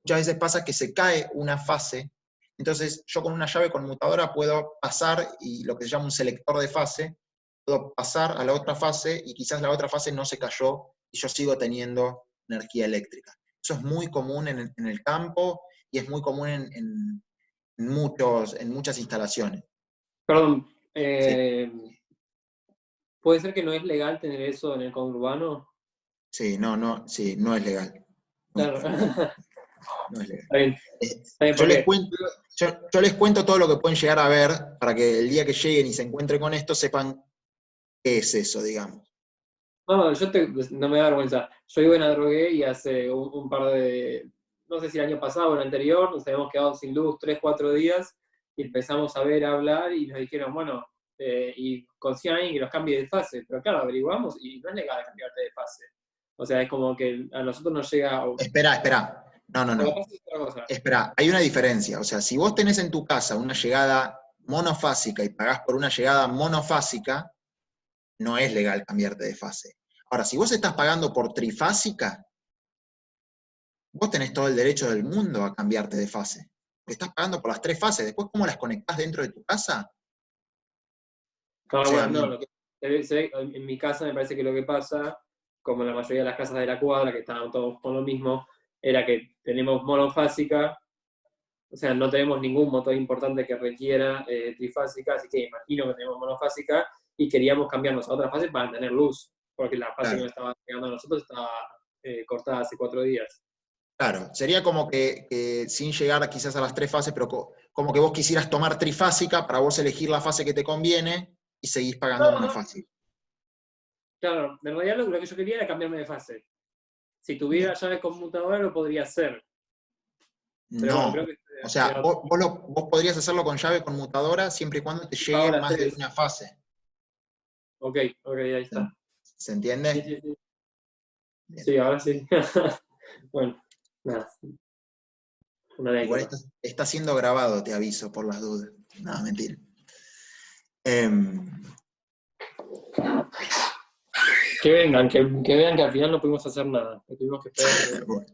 Muchas veces pasa que se cae una fase. Entonces yo con una llave conmutadora puedo pasar, y lo que se llama un selector de fase, puedo pasar a la otra fase y quizás la otra fase no se cayó y yo sigo teniendo energía eléctrica. Eso es muy común en el campo y es muy común en muchas instalaciones. Perdón, Sí. ¿puede ser que no es legal tener eso en el conurbano? Sí, no es legal. Claro. No es legal. Está bien. Está bien, Yo porque les cuento todo lo que pueden llegar a ver para que el día que lleguen y se encuentren con esto sepan qué es eso, digamos. no, no me da vergüenza. Yo vivo en Adrogué y hace un par de, no sé si el año pasado o el anterior, nos habíamos quedado sin luz 3, 4 días y empezamos a hablar y nos dijeron, bueno, y consigan a alguien que nos cambie de fase. Pero claro, averiguamos y no es legal cambiarte de fase. O sea, es como que a nosotros nos llega... Espera. No. Lo que pasa es otra cosa. Espera, hay una diferencia. O sea, si vos tenés en tu casa una llegada monofásica y pagás por una llegada monofásica, no es legal cambiarte de fase. Ahora, si vos estás pagando por trifásica, vos tenés todo el derecho del mundo a cambiarte de fase. Porque estás pagando por las 3 fases. Después, ¿cómo las conectás dentro de tu casa? No, O sea, bueno, no, en mi casa me parece que lo que pasa, como en la mayoría de las casas de la cuadra, que estaban todos con lo mismo, era que tenemos monofásica, o sea, no tenemos ningún motor importante que requiera trifásica, así que imagino que tenemos monofásica y queríamos cambiarnos a otra fase para tener luz, porque la fase que nos estaba llegando a nosotros estaba cortada hace 4 días. Claro, sería como que sin llegar quizás a las 3 fases, pero como que vos quisieras tomar trifásica para vos elegir la fase que te conviene y seguís pagando monofásica. Claro, en realidad lo que yo quería era cambiarme de fase. Si tuviera llave conmutadora lo podría hacer. Pero No, bueno, creo que, o sea, vos podrías hacerlo con llave conmutadora siempre y cuando te llegue más de una fase. Ok, ahí está. ¿Se entiende? Sí. Sí, ahora sí. Bueno, nada. Igual está siendo grabado, te aviso, por las dudas. No, mentira. Que vengan, que vean que al final no pudimos hacer nada. Que tuvimos que esperar. Bueno.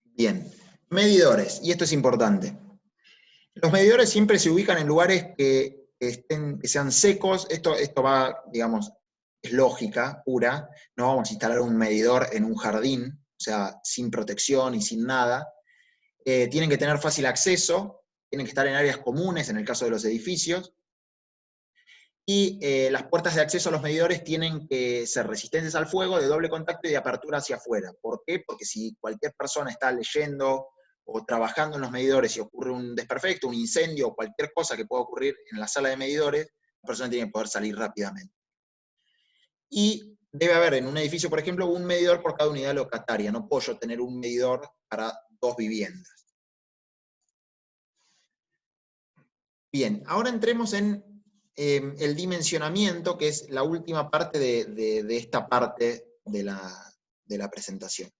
Bien. Medidores, y esto es importante. Los medidores siempre se ubican en lugares que sean secos. Esto va, digamos, es lógica pura. No vamos a instalar un medidor en un jardín, o sea, sin protección y sin nada. Tienen que tener fácil acceso, tienen que estar en áreas comunes, en el caso de los edificios. Y las puertas de acceso a los medidores tienen que ser resistentes al fuego, de doble contacto y de apertura hacia afuera. ¿Por qué? Porque si cualquier persona está leyendo o trabajando en los medidores y ocurre un desperfecto, un incendio o cualquier cosa que pueda ocurrir en la sala de medidores, la persona tiene que poder salir rápidamente. Y debe haber en un edificio, por ejemplo, un medidor por cada unidad locataria. No puedo yo tener un medidor para 2 viviendas. Bien, ahora entremos en el dimensionamiento, que es la última parte de esta parte de la presentación.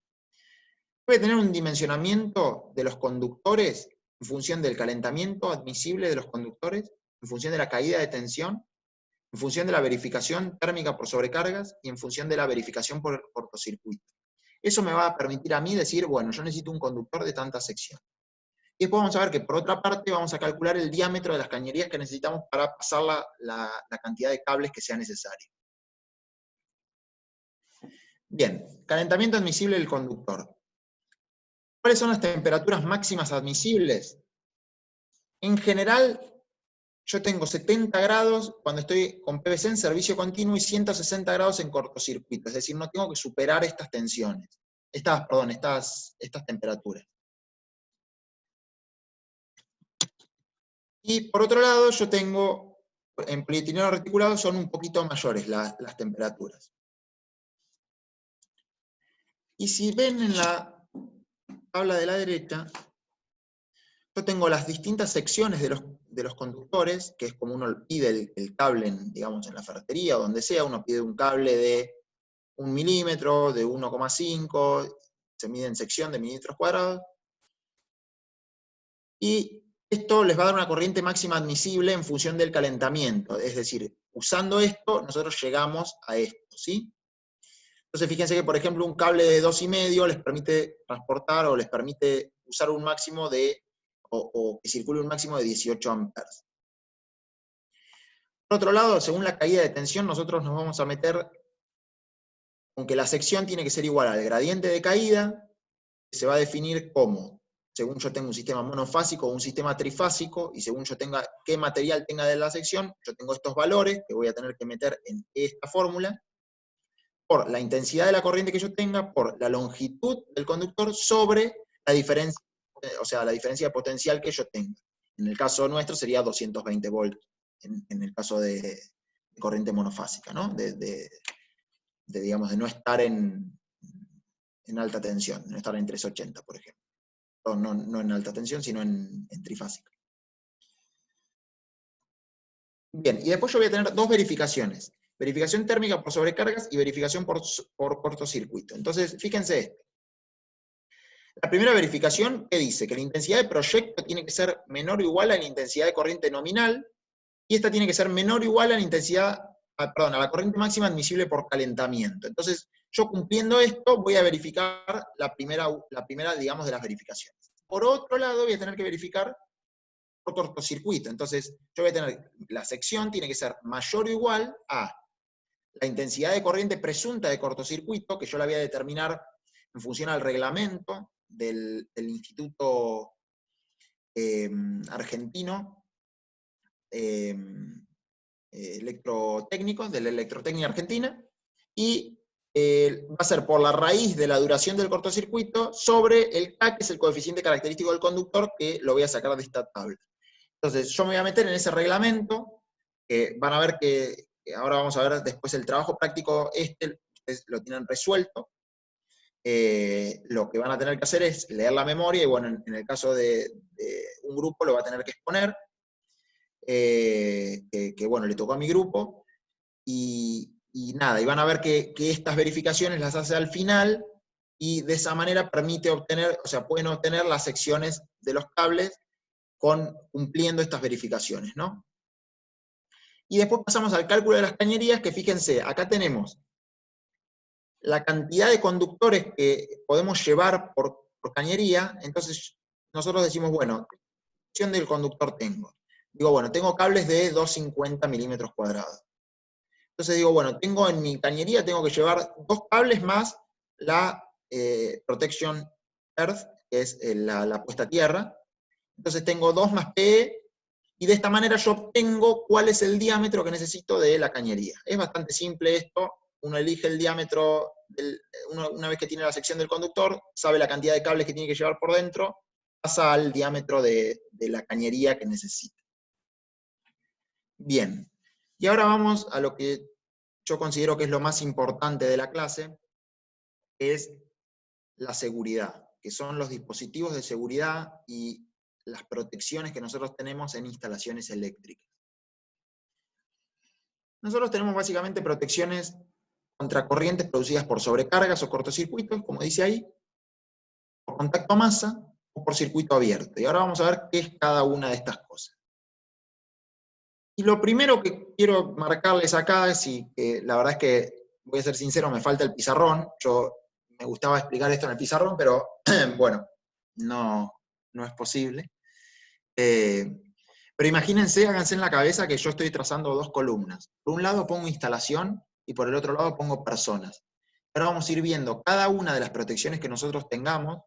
Voy a tener un dimensionamiento de los conductores en función del calentamiento admisible de los conductores, en función de la caída de tensión, en función de la verificación térmica por sobrecargas y en función de la verificación por cortocircuito. Eso me va a permitir a mí decir, bueno, yo necesito un conductor de tanta sección. Y después vamos a ver que por otra parte vamos a calcular el diámetro de las cañerías que necesitamos para pasar la cantidad de cables que sea necesario. Bien, calentamiento admisible del conductor. ¿Cuáles son las temperaturas máximas admisibles? En general, yo tengo 70 grados cuando estoy con PVC en servicio continuo y 160 grados en cortocircuito. Es decir, no tengo que superar estas tensiones. Estas temperaturas. Y por otro lado, yo tengo, en polietileno reticulado son un poquito mayores las temperaturas. Y si ven en la tabla de la derecha, yo tengo las distintas secciones de los conductores, que es como uno pide el cable, digamos, en la ferretería o donde sea, uno pide un cable de 1 milímetro, de 1,5, se mide en sección de milímetros cuadrados, y esto les va a dar una corriente máxima admisible en función del calentamiento, es decir, usando esto, nosotros llegamos a esto, ¿sí? Entonces fíjense que, por ejemplo, un cable de 2,5 les permite transportar o les permite usar un máximo de, o que circule un máximo de 18 amperes. Por otro lado, según la caída de tensión, nosotros nos vamos a meter con que la sección tiene que ser igual al gradiente de caída, que se va a definir como, según yo tengo un sistema monofásico o un sistema trifásico, y según yo tenga qué material tenga de la sección, yo tengo estos valores que voy a tener que meter en esta fórmula, por la intensidad de la corriente que yo tenga, por la longitud del conductor, sobre la diferencia, o sea, la diferencia potencial que yo tenga. En el caso nuestro sería 220 volts, en el caso de corriente monofásica, ¿no? Digamos, de no estar en alta tensión, de no estar en 380, por ejemplo. No en alta tensión, sino en trifásica. Bien, y después yo voy a tener 2 verificaciones. Verificación térmica por sobrecargas y verificación por cortocircuito. Entonces, fíjense esto. La primera verificación, ¿qué dice? Que la intensidad de proyecto tiene que ser menor o igual a la intensidad de corriente nominal, y esta tiene que ser menor o igual a la intensidad, a la corriente máxima admisible por calentamiento. Entonces, yo cumpliendo esto, voy a verificar la primera, digamos, de las verificaciones. Por otro lado, voy a tener que verificar por cortocircuito. Entonces, yo voy a tener, la sección tiene que ser mayor o igual a la intensidad de corriente presunta de cortocircuito, que yo la voy a determinar en función al reglamento del Instituto Argentino Electrotécnico, de la Electrotecnia Argentina, y va a ser por la raíz de la duración del cortocircuito sobre el K, que es el coeficiente característico del conductor, que lo voy a sacar de esta tabla. Entonces, yo me voy a meter en ese reglamento, van a ver que ahora vamos a ver después el trabajo práctico, ustedes lo tienen resuelto. Lo que van a tener que hacer es leer la memoria, y bueno, en el caso de un grupo lo va a tener que exponer, que bueno, le tocó a mi grupo, y nada, y van a ver que estas verificaciones las hace al final, y de esa manera permite obtener, o sea, pueden obtener las secciones de los cables cumpliendo estas verificaciones, ¿no? Y después pasamos al cálculo de las cañerías, que fíjense, acá tenemos la cantidad de conductores que podemos llevar por cañería. Entonces nosotros decimos, bueno, ¿qué sección del conductor tengo? Digo, bueno, tengo cables de 250 milímetros cuadrados. Entonces digo, bueno, en mi cañería tengo que llevar 2 cables más la Protection Earth, que es la puesta a tierra. Entonces tengo 2 más PE, y de esta manera yo obtengo cuál es el diámetro que necesito de la cañería. Es bastante simple esto. Uno elige el diámetro, una vez que tiene la sección del conductor, sabe la cantidad de cables que tiene que llevar por dentro, pasa al diámetro de la cañería que necesita. Bien, y ahora vamos a lo que yo considero que es lo más importante de la clase, que es la seguridad, que son los dispositivos de seguridad y las protecciones que nosotros tenemos en instalaciones eléctricas. Nosotros tenemos básicamente protecciones contra corrientes producidas por sobrecargas o cortocircuitos, como dice ahí, por contacto a masa o por circuito abierto. Y ahora vamos a ver qué es cada una de estas cosas. Y lo primero que quiero marcarles acá es, y que la verdad es que, voy a ser sincero, me falta el pizarrón. Yo me gustaba explicar esto en el pizarrón, pero bueno, no es posible. Pero imagínense, háganse en la cabeza que yo estoy trazando dos columnas. Por un lado pongo instalación y por el otro lado pongo personas. Ahora vamos a ir viendo cada una de las protecciones que nosotros tengamos,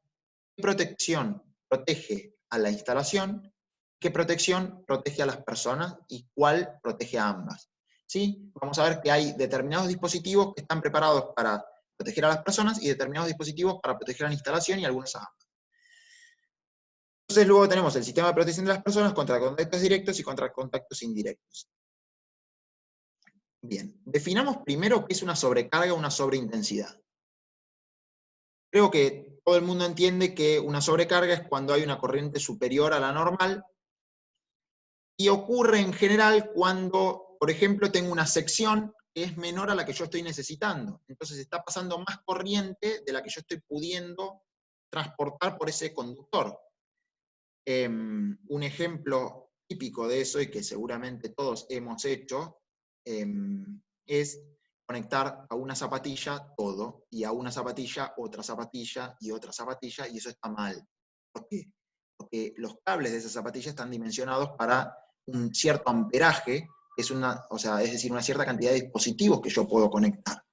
qué protección protege a la instalación, qué protección protege a las personas y cuál protege a ambas. ¿Sí? Vamos a ver que hay determinados dispositivos que están preparados para proteger a las personas y determinados dispositivos para proteger a la instalación y algunos a ambas. Entonces luego tenemos el sistema de protección de las personas contra contactos directos y contra contactos indirectos. Bien, definamos primero qué es una sobrecarga o una sobreintensidad. Creo que todo el mundo entiende que una sobrecarga es cuando hay una corriente superior a la normal, y ocurre en general cuando, por ejemplo, tengo una sección que es menor a la que yo estoy necesitando. Entonces está pasando más corriente de la que yo estoy pudiendo transportar por ese conductor. Un ejemplo típico de eso, y que seguramente todos hemos hecho, es conectar a una zapatilla todo, y a una zapatilla otra zapatilla, y otra zapatilla, y eso está mal. ¿Por qué? Porque los cables de esa zapatilla están dimensionados para un cierto amperaje, que es es decir, una cierta cantidad de dispositivos que yo puedo conectar.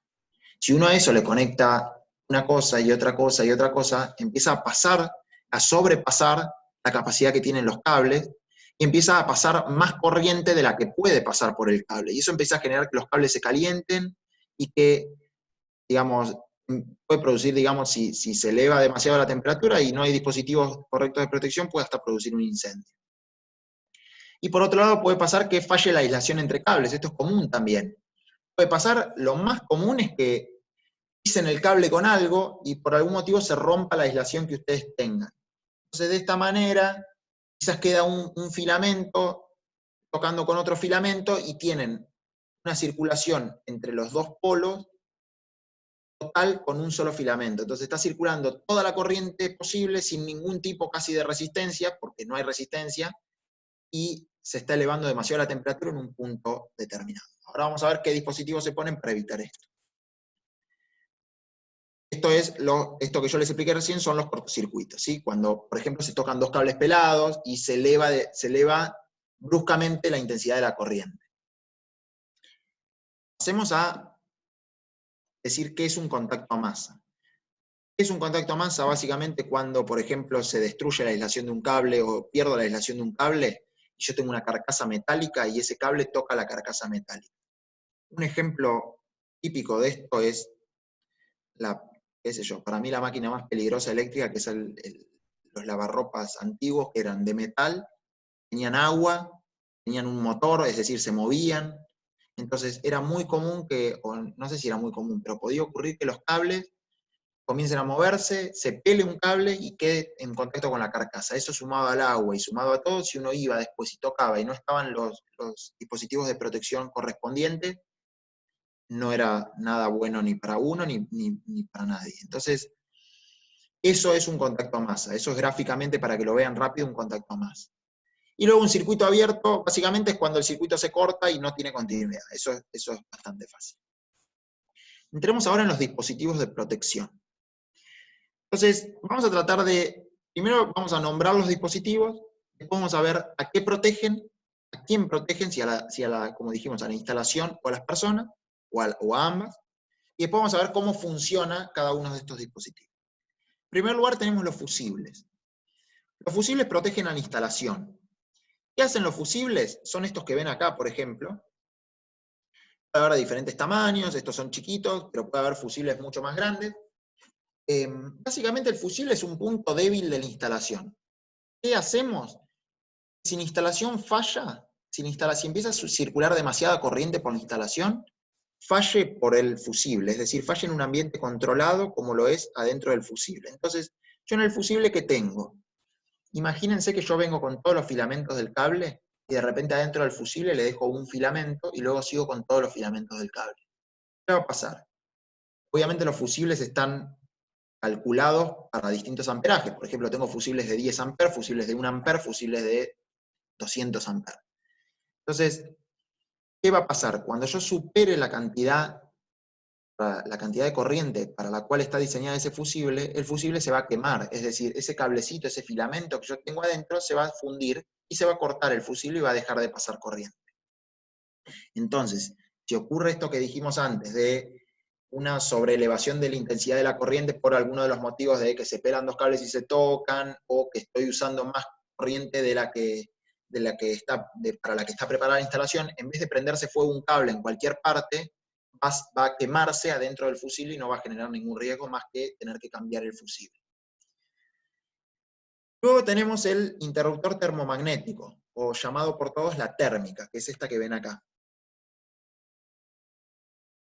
Si uno a eso le conecta una cosa y otra cosa y otra cosa, empieza a sobrepasar la capacidad que tienen los cables, y empieza a pasar más corriente de la que puede pasar por el cable. Y eso empieza a generar que los cables se calienten y que, digamos, puede producir, digamos, si se eleva demasiado la temperatura y no hay dispositivos correctos de protección, puede hasta producir un incendio. Y por otro lado puede pasar que falle la aislación entre cables, esto es común también. Puede pasar, lo más común es que pisen el cable con algo y por algún motivo se rompa la aislación que ustedes tengan. Entonces de esta manera quizás queda un filamento tocando con otro filamento y tienen una circulación entre los dos polos total con un solo filamento. Entonces está circulando toda la corriente posible sin ningún tipo casi de resistencia, porque no hay resistencia, y se está elevando demasiado la temperatura en un punto determinado. Ahora vamos a ver qué dispositivos se ponen para evitar esto. Esto que yo les expliqué recién son los cortocircuitos, ¿sí? Cuando, por ejemplo, se tocan dos cables pelados y se eleva bruscamente la intensidad de la corriente. Pasemos a decir qué es un contacto a masa. ¿Qué es un contacto a masa? Básicamente cuando, por ejemplo, se destruye la aislación de un cable o pierdo la aislación de un cable y yo tengo una carcasa metálica y ese cable toca la carcasa metálica. Un ejemplo típico de esto es qué sé yo, para mí la máquina más peligrosa eléctrica, que es los lavarropas antiguos, que eran de metal, tenían agua, tenían un motor, es decir, se movían. Entonces era muy común o no sé si era muy común, pero podía ocurrir que los cables comiencen a moverse, se pele un cable y quede en contacto con la carcasa. Eso sumado al agua y sumado a todo, si uno iba después y tocaba y no estaban los dispositivos de protección correspondientes, no era nada bueno ni para uno ni para nadie. Entonces, eso es un contacto a masa. Eso es gráficamente, para que lo vean rápido, un contacto a masa. Y luego un circuito abierto, básicamente es cuando el circuito se corta y no tiene continuidad. Eso es bastante fácil. Entremos ahora en los dispositivos de protección. Entonces, vamos a tratar primero vamos a nombrar los dispositivos, después vamos a ver a qué protegen, a quién protegen, como dijimos, a la instalación o a las personas, o a ambas, y después vamos a ver cómo funciona cada uno de estos dispositivos. En primer lugar tenemos los fusibles. Los fusibles protegen a la instalación. ¿Qué hacen los fusibles? Son estos que ven acá, por ejemplo. Puede haber de diferentes tamaños, estos son chiquitos, pero puede haber fusibles mucho más grandes. Básicamente el fusible es un punto débil de la instalación. ¿qué hacemos? Si la instalación falla, si empieza a circular demasiada corriente por la instalación, falle por el fusible, es decir, falle en un ambiente controlado como lo es adentro del fusible. Entonces, yo en el fusible, ¿qué tengo? Imagínense que yo vengo con todos los filamentos del cable y de repente adentro del fusible le dejo un filamento y luego sigo con todos los filamentos del cable. ¿Qué va a pasar? Obviamente los fusibles están calculados para distintos amperajes. Por ejemplo, tengo fusibles de 10 amperes, fusibles de 1 amper, fusibles de 200 amperes. Entonces, ¿qué va a pasar? Cuando yo supere la cantidad de corriente para la cual está diseñado ese fusible, el fusible se va a quemar. Es decir, ese cablecito, ese filamento que yo tengo adentro se va a fundir y se va a cortar el fusible y va a dejar de pasar corriente. Entonces, si ocurre esto que dijimos antes, de una sobreelevación de la intensidad de la corriente por alguno de los motivos de que se pelan dos cables y se tocan, o que estoy usando más corriente para la que está preparada la instalación, en vez de prenderse fuego un cable en cualquier parte, va a quemarse adentro del fusible y no va a generar ningún riesgo más que tener que cambiar el fusible. Luego tenemos el interruptor termomagnético, o llamado por todos la térmica, que es esta que ven acá.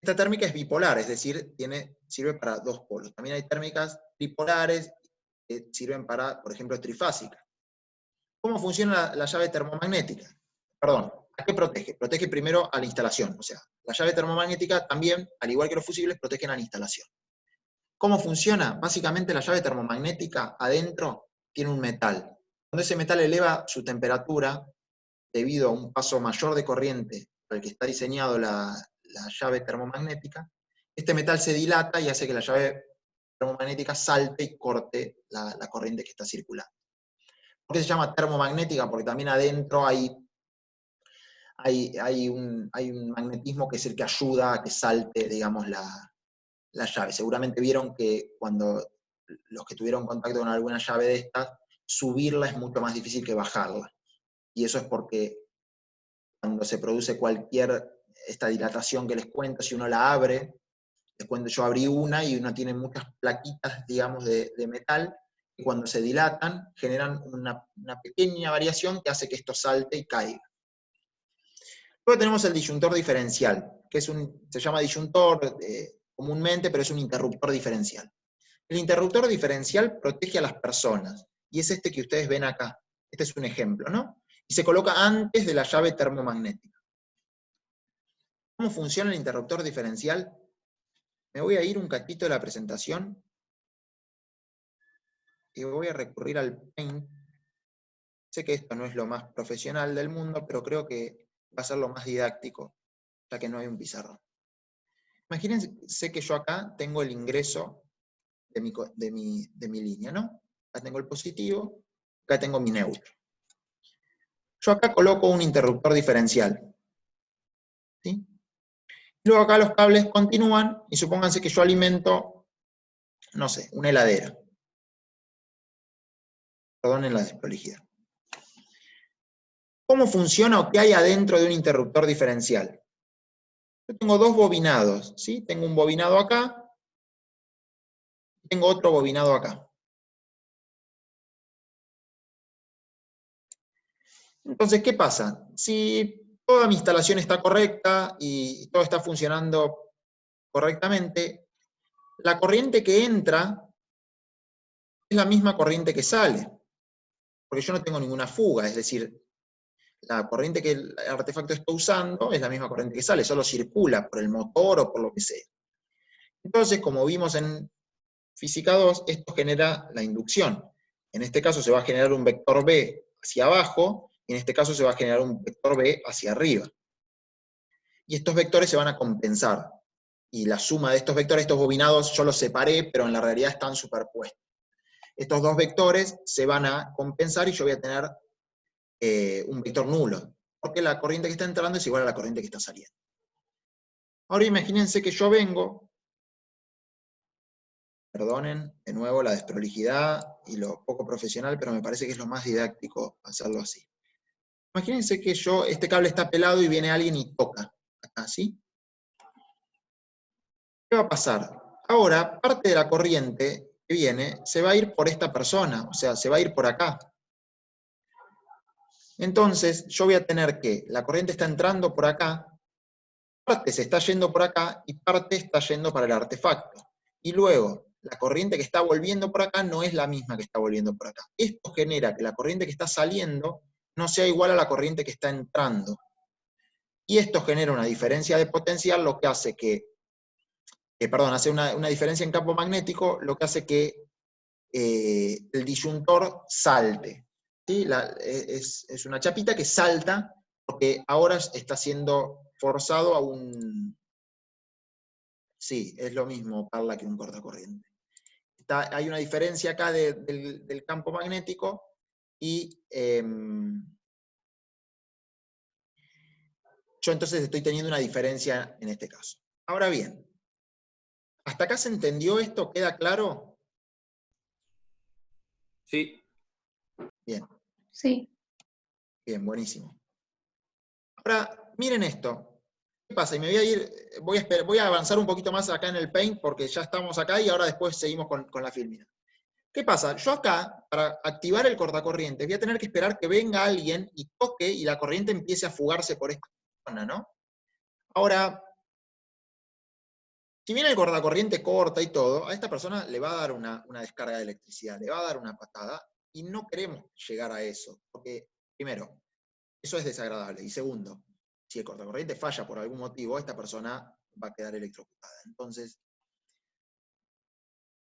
Esta térmica es bipolar, es decir, sirve para dos polos. También hay térmicas tripolares que sirven para, por ejemplo, trifásicas. ¿Cómo funciona la llave termomagnética? Perdón, ¿a qué protege? Protege primero a la instalación. O sea, la llave termomagnética también, al igual que los fusibles, protegen a la instalación. ¿Cómo funciona? Básicamente la llave termomagnética adentro tiene un metal. Cuando ese metal eleva su temperatura, debido a un paso mayor de corriente para el que está diseñado la llave termomagnética, este metal se dilata y hace que la llave termomagnética salte y corte la corriente que está circulando. ¿Por qué se llama termomagnética? Porque también adentro hay un magnetismo que es el que ayuda a que salte, digamos, la llave. Seguramente vieron que cuando los que tuvieron contacto con alguna llave de estas, subirla es mucho más difícil que bajarla. Y eso es porque cuando se produce esta dilatación que les cuento, si uno la abre, les cuento, yo abrí una y uno tiene muchas plaquitas, digamos, de metal, y cuando se dilatan, generan una pequeña variación que hace que esto salte y caiga. Luego tenemos el disyuntor diferencial, que se llama disyuntor comúnmente, pero es un interruptor diferencial. El interruptor diferencial protege a las personas, y es este que ustedes ven acá. Este es un ejemplo, ¿no? Y se coloca antes de la llave termomagnética. ¿Cómo funciona el interruptor diferencial? Me voy a ir un cachito de la presentación y voy a recurrir al Paint. Sé que esto no es lo más profesional del mundo, pero creo que va a ser lo más didáctico, ya que no hay un pizarrón. Imagínense que yo acá tengo el ingreso de mi línea, ¿no? Acá tengo el positivo, acá tengo mi neutro. Yo acá coloco un interruptor diferencial. ¿Sí? Luego acá los cables continúan, y supónganse que yo alimento, no sé, una heladera. Perdonen la desprolijidad. ¿Cómo funciona o qué hay adentro de un interruptor diferencial? Yo tengo dos bobinados, ¿sí? Tengo un bobinado acá, y tengo otro bobinado acá. Entonces, ¿qué pasa? Si toda mi instalación está correcta y todo está funcionando correctamente, la corriente que entra es la misma corriente que sale, porque yo no tengo ninguna fuga, es decir, la corriente que el artefacto está usando es la misma corriente que sale, solo circula por el motor o por lo que sea. Entonces, como vimos en Física 2, esto genera la inducción. En este caso se va a generar un vector B hacia abajo, y en este caso se va a generar un vector B hacia arriba. Y estos vectores se van a compensar. Y la suma de estos vectores, estos bobinados, yo los separé, pero en la realidad están superpuestos. Estos dos vectores se van a compensar y yo voy a tener un vector nulo, porque la corriente que está entrando es igual a la corriente que está saliendo. Ahora imagínense que yo vengo, perdonen de nuevo la desprolijidad y lo poco profesional, pero me parece que es lo más didáctico hacerlo así. Imagínense que este cable está pelado y viene alguien y toca, acá, ¿sí? ¿Qué va a pasar? Ahora, parte de la corriente que viene se va a ir por esta persona, o sea, se va a ir por acá. Entonces, yo voy a tener que la corriente está entrando por acá, parte se está yendo por acá y parte está yendo para el artefacto. Y luego, la corriente que está volviendo por acá no es la misma que está volviendo por acá. Esto genera que la corriente que está saliendo no sea igual a la corriente que está entrando. Y esto genera una diferencia de potencial, lo que hace que, hace una diferencia en campo magnético, lo que hace que el disyuntor salte. ¿Sí? Es una chapita que salta porque ahora está siendo forzado a un... Sí, es lo mismo, Carla, que un cortacorriente. Hay una diferencia acá del campo magnético y yo entonces estoy teniendo una diferencia en este caso. Ahora bien, ¿hasta acá se entendió esto? ¿Queda claro? Sí. Bien. Sí. Bien, buenísimo. Ahora, miren esto. ¿Qué pasa? Y me voy a ir, voy a avanzar un poquito más acá en el Paint, porque ya estamos acá y ahora después seguimos con la Filmina. ¿Qué pasa? Yo acá, para activar el cortacorriente, voy a tener que esperar que venga alguien y toque y la corriente empiece a fugarse por esta zona, ¿no? Ahora, si bien el cortacorriente corta y todo, a esta persona le va a dar una descarga de electricidad, le va a dar una patada, y no queremos llegar a eso, porque, primero, eso es desagradable, y segundo, si el cortacorriente falla por algún motivo, esta persona va a quedar electrocutada. Entonces,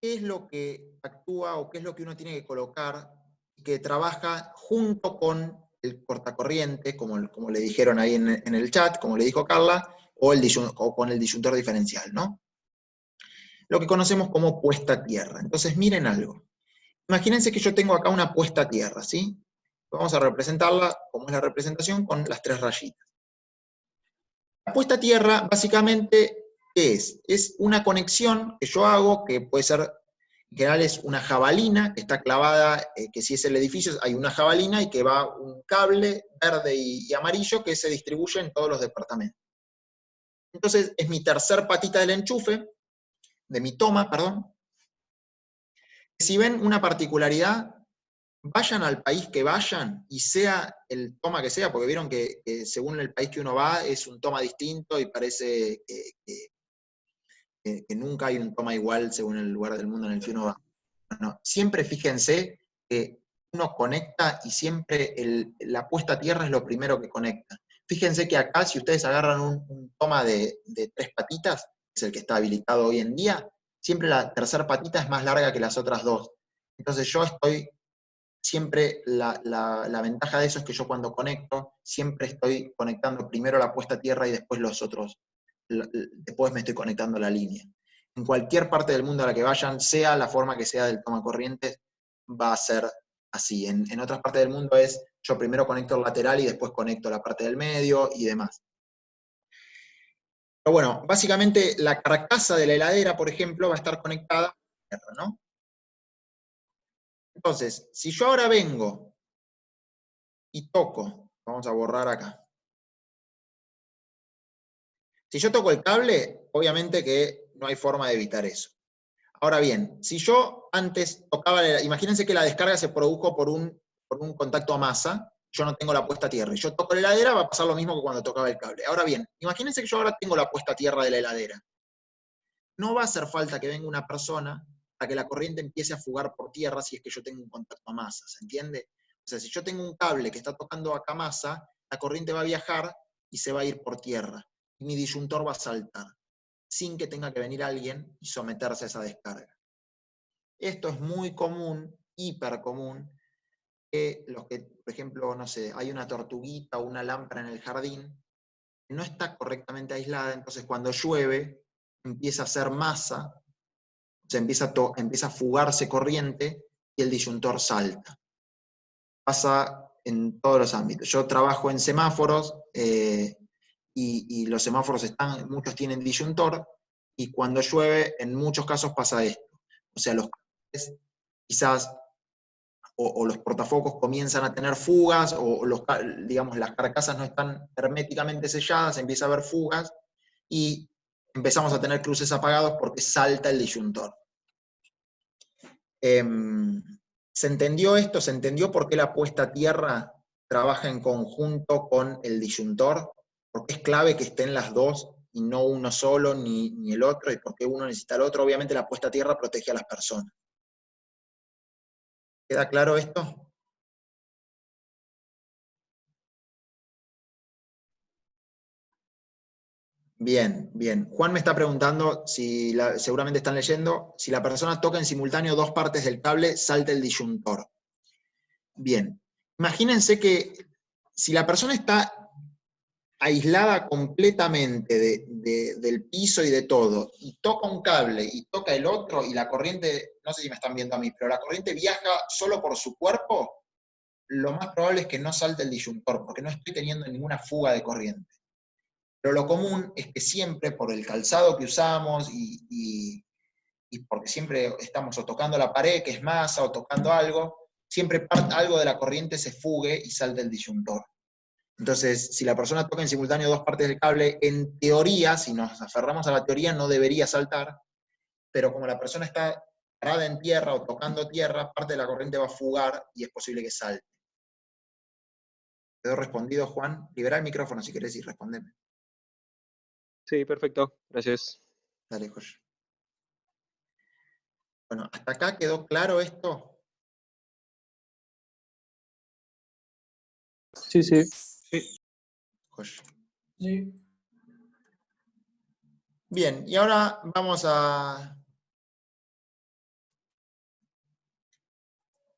¿qué es lo que actúa o qué es lo que uno tiene que colocar y que trabaja junto con el cortacorriente, como le dijeron ahí en el chat, como le dijo Carla, o con el disyuntor diferencial, ¿no? Lo que conocemos como puesta a tierra. Entonces, miren algo. Imagínense que yo tengo acá una puesta a tierra, ¿sí? Vamos a representarla, como es la representación, con las 3 rayitas. La puesta a tierra, básicamente, ¿qué es? Es una conexión que yo hago, que puede ser, en general es una jabalina, que está clavada, que si es el edificio, hay una jabalina y que va un cable verde y amarillo que se distribuye en todos los departamentos. Entonces, es mi tercer patita del enchufe, de mi toma, perdón. Si ven una particularidad, vayan al país que vayan, y sea el toma que sea, porque vieron que según el país que uno va, es un toma distinto y parece que nunca hay un toma igual según el lugar del mundo en el que uno va. Bueno, siempre fíjense que uno conecta y siempre la puesta a tierra es lo primero que conecta. Fíjense que acá, si ustedes agarran un toma de 3 patitas, que es el que está habilitado hoy en día, siempre la tercera patita es más larga que las otras 2. Entonces yo estoy siempre, la ventaja de eso es que yo cuando conecto, siempre estoy conectando primero la puesta a tierra y después los otros, después me estoy conectando a la línea. En cualquier parte del mundo a la que vayan, sea la forma que sea del toma corrientes, va a ser así. En otras partes del mundo es, yo primero conecto el lateral y después conecto la parte del medio y demás. Pero bueno, básicamente la carcasa de la heladera, por ejemplo, va a estar conectada a la tierra, ¿no? Entonces, si yo ahora vengo y toco, vamos a borrar acá. Si yo toco el cable, obviamente que no hay forma de evitar eso. Ahora bien, si yo antes tocaba, imagínense que la descarga se produjo por un contacto a masa, yo no tengo la puesta a tierra, y yo toco la heladera, va a pasar lo mismo que cuando tocaba el cable. Ahora bien, imagínense que yo ahora tengo la puesta a tierra de la heladera. No va a hacer falta que venga una persona para que la corriente empiece a fugar por tierra si es que yo tengo un contacto a masa, ¿se entiende? O sea, si yo tengo un cable que está tocando acá masa, la corriente va a viajar y se va a ir por tierra. Y mi disyuntor va a saltar, sin que tenga que venir alguien y someterse a esa descarga. Esto es muy común, hiper común, que los que, por ejemplo, no sé, hay una tortuguita o una lámpara en el jardín, no está correctamente aislada, entonces cuando llueve empieza a hacer masa, se empieza a fugarse corriente y el disyuntor salta. Pasa en todos los ámbitos. Yo trabajo en semáforos y los semáforos muchos tienen disyuntor, y cuando llueve en muchos casos pasa esto. O sea, los cables quizás o los portafocos comienzan a tener fugas, o digamos, las carcasas no están herméticamente selladas, empieza a haber fugas, y empezamos a tener cruces apagados porque salta el disyuntor. ¿Se entendió esto? ¿Se entendió por qué la puesta a tierra trabaja en conjunto con el disyuntor? ¿Por qué es clave que estén las dos y no uno solo ni el otro? ¿Y por qué uno necesita el otro? Obviamente la puesta a tierra protege a las personas. ¿Queda claro esto? Bien, bien. Juan me está preguntando, seguramente están leyendo, si la persona toca en simultáneo dos partes del cable, salta el disyuntor. Bien. Imagínense que si la persona está aislada completamente del piso y de todo, y toca un cable y toca el otro, y la corriente, no sé si me están viendo a mí, pero la corriente viaja solo por su cuerpo, lo más probable es que no salte el disyuntor, porque no estoy teniendo ninguna fuga de corriente. Pero lo común es que siempre, por el calzado que usamos y porque siempre estamos o tocando la pared, que es masa, o tocando algo, siempre algo de la corriente se fugue y salte el disyuntor. Entonces, si la persona toca en simultáneo dos partes del cable, en teoría, si nos aferramos a la teoría, no debería saltar, pero como la persona está parada en tierra o tocando tierra, parte de la corriente va a fugar y es posible que salte. ¿Quedó respondido, Juan? Libera el micrófono si querés y respondeme. Sí, perfecto. Gracias. Dale, Jorge. Bueno, ¿hasta acá quedó claro esto? Sí, sí. Jorge. Sí. Bien, y ahora vamos a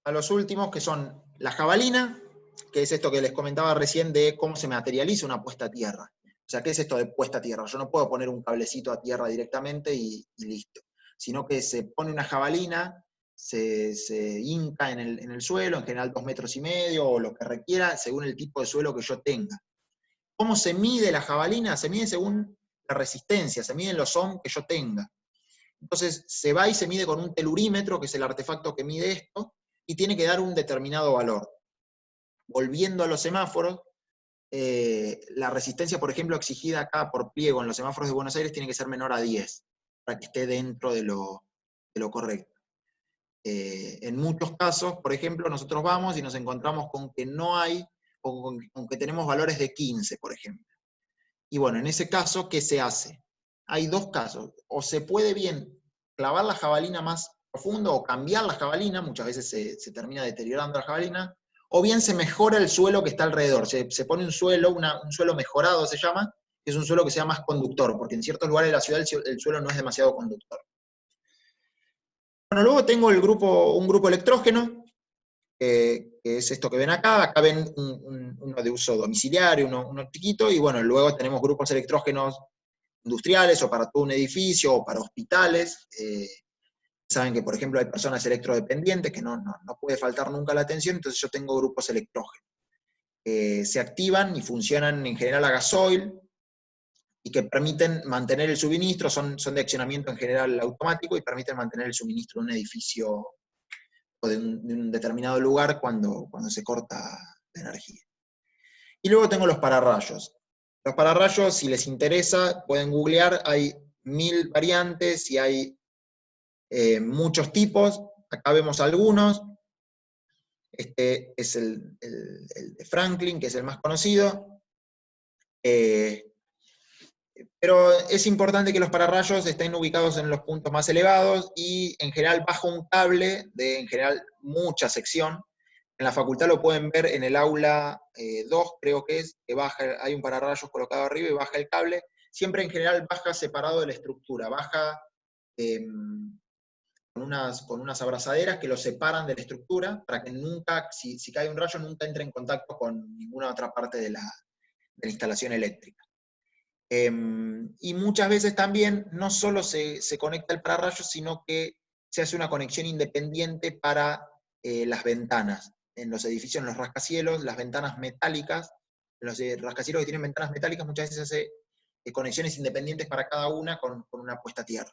los últimos, que son la jabalina, que es esto que les comentaba recién de cómo se materializa una puesta a tierra. O sea, ¿qué es esto de puesta a tierra? Yo no puedo poner un cablecito a tierra directamente y listo, sino que se pone una jabalina, se hinca en el suelo, en general 2,5 metros o lo que requiera, según el tipo de suelo que yo tenga. ¿Cómo se mide la jabalina? Se mide según la resistencia, se miden los ohms que yo tenga. Entonces se va y se mide con un telurímetro, que es el artefacto que mide esto, y tiene que dar un determinado valor. Volviendo a los semáforos, la resistencia, por ejemplo, exigida acá por pliego en los semáforos de Buenos Aires tiene que ser menor a 10, para que esté dentro de lo correcto. En muchos casos, por ejemplo, nosotros vamos y nos encontramos con que no hay, o con que tenemos valores de 15, por ejemplo. Y bueno, en ese caso, ¿qué se hace? Hay dos casos. O se puede bien clavar la jabalina más profundo o cambiar la jabalina, muchas veces se termina deteriorando la jabalina, o bien se mejora el suelo que está alrededor. Se pone un suelo, un suelo mejorado se llama, que es un suelo que sea más conductor, porque en ciertos lugares de la ciudad el suelo no es demasiado conductor. Bueno, luego tengo un grupo electrógeno, que es esto que ven acá. Acá ven uno de uso domiciliario, uno chiquito, y bueno, luego tenemos grupos electrógenos industriales o para todo un edificio o para hospitales. Saben que, por ejemplo, hay personas electrodependientes que no puede faltar nunca la atención, entonces yo tengo grupos electrógenos. Se activan y funcionan en general a gasoil y que permiten mantener el suministro, son de accionamiento en general automático y permiten mantener el suministro de un edificio o de un determinado lugar cuando se corta la energía. Y luego tengo los pararrayos. Los pararrayos, si les interesa, pueden googlear, hay 1000 variantes y hay muchos tipos. Acá vemos algunos. Este es el de Franklin, que es el más conocido. Pero es importante que los pararrayos estén ubicados en los puntos más elevados y en general bajo un cable de, en general, mucha sección. En la facultad lo pueden ver en el aula 2, creo que es, que baja, hay un pararrayos colocado arriba y baja el cable. Siempre en general baja separado de la estructura, baja con unas abrazaderas que lo separan de la estructura para que nunca, si cae un rayo, nunca entre en contacto con ninguna otra parte de la instalación eléctrica. Y muchas veces también no solo se conecta el pararrayos, sino que se hace una conexión independiente para las ventanas. En los edificios, en los rascacielos, las ventanas metálicas, en los rascacielos que tienen ventanas metálicas, muchas veces se hace conexiones independientes para cada una con una puesta a tierra.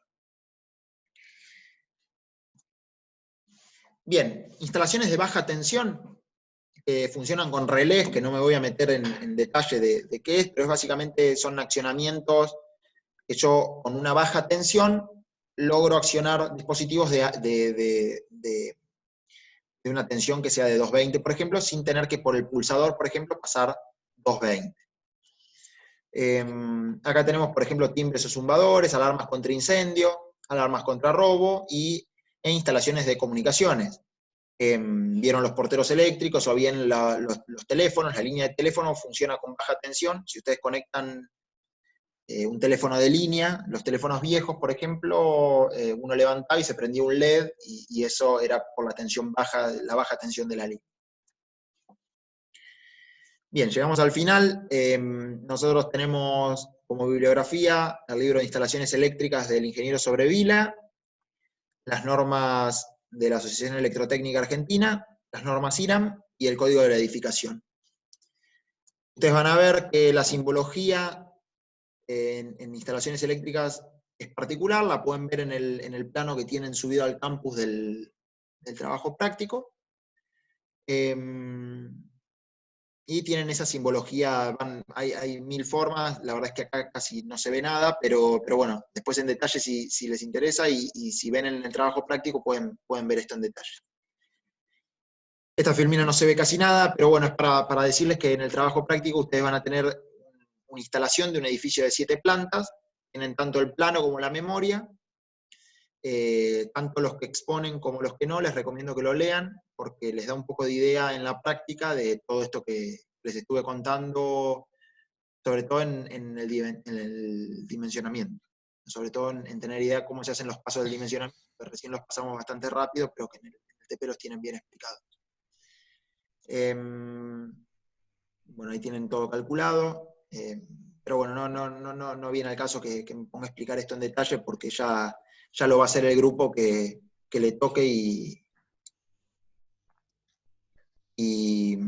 Bien, instalaciones de baja tensión que funcionan con relés, que no me voy a meter en detalle de qué es, pero es básicamente son accionamientos que yo con una baja tensión logro accionar dispositivos de de una tensión que sea de 220, por ejemplo, sin tener que por el pulsador, por ejemplo, pasar 220. Acá tenemos, por ejemplo, timbres o zumbadores, alarmas contra incendio, alarmas contra robo e instalaciones de comunicaciones. Vieron los porteros eléctricos o bien los teléfonos, la línea de teléfono funciona con baja tensión. Si ustedes conectan un teléfono de línea, los teléfonos viejos, por ejemplo, uno levantaba y se prendía un LED y eso era por la tensión baja, la baja tensión de la línea. Bien, llegamos al final. Nosotros tenemos como bibliografía el libro de instalaciones eléctricas del ingeniero Sobrevila, las normas de la Asociación Electrotécnica Argentina, las normas IRAM y el Código de la Edificación. Ustedes van a ver que la simbología en instalaciones eléctricas es particular, la pueden ver en el plano que tienen subido al campus del trabajo práctico. Y tienen esa simbología, hay 1000 formas, la verdad es que acá casi no se ve nada, pero bueno, después en detalle si les interesa y si ven en el trabajo práctico pueden ver esto en detalle. Esta filmina no se ve casi nada, pero bueno, es para decirles que en el trabajo práctico ustedes van a tener una instalación de un edificio de 7 plantas, tienen tanto el plano como la memoria, tanto los que exponen como los que no, les recomiendo que lo lean, porque les da un poco de idea en la práctica de todo esto que les estuve contando, sobre todo en el dimensionamiento, sobre todo en tener idea de cómo se hacen los pasos del dimensionamiento, que recién los pasamos bastante rápido, pero que en el TP los tienen bien explicados. Bueno, ahí tienen todo calculado, pero bueno, no viene al caso que me ponga a explicar esto en detalle, porque ya lo va a hacer el grupo que le toque y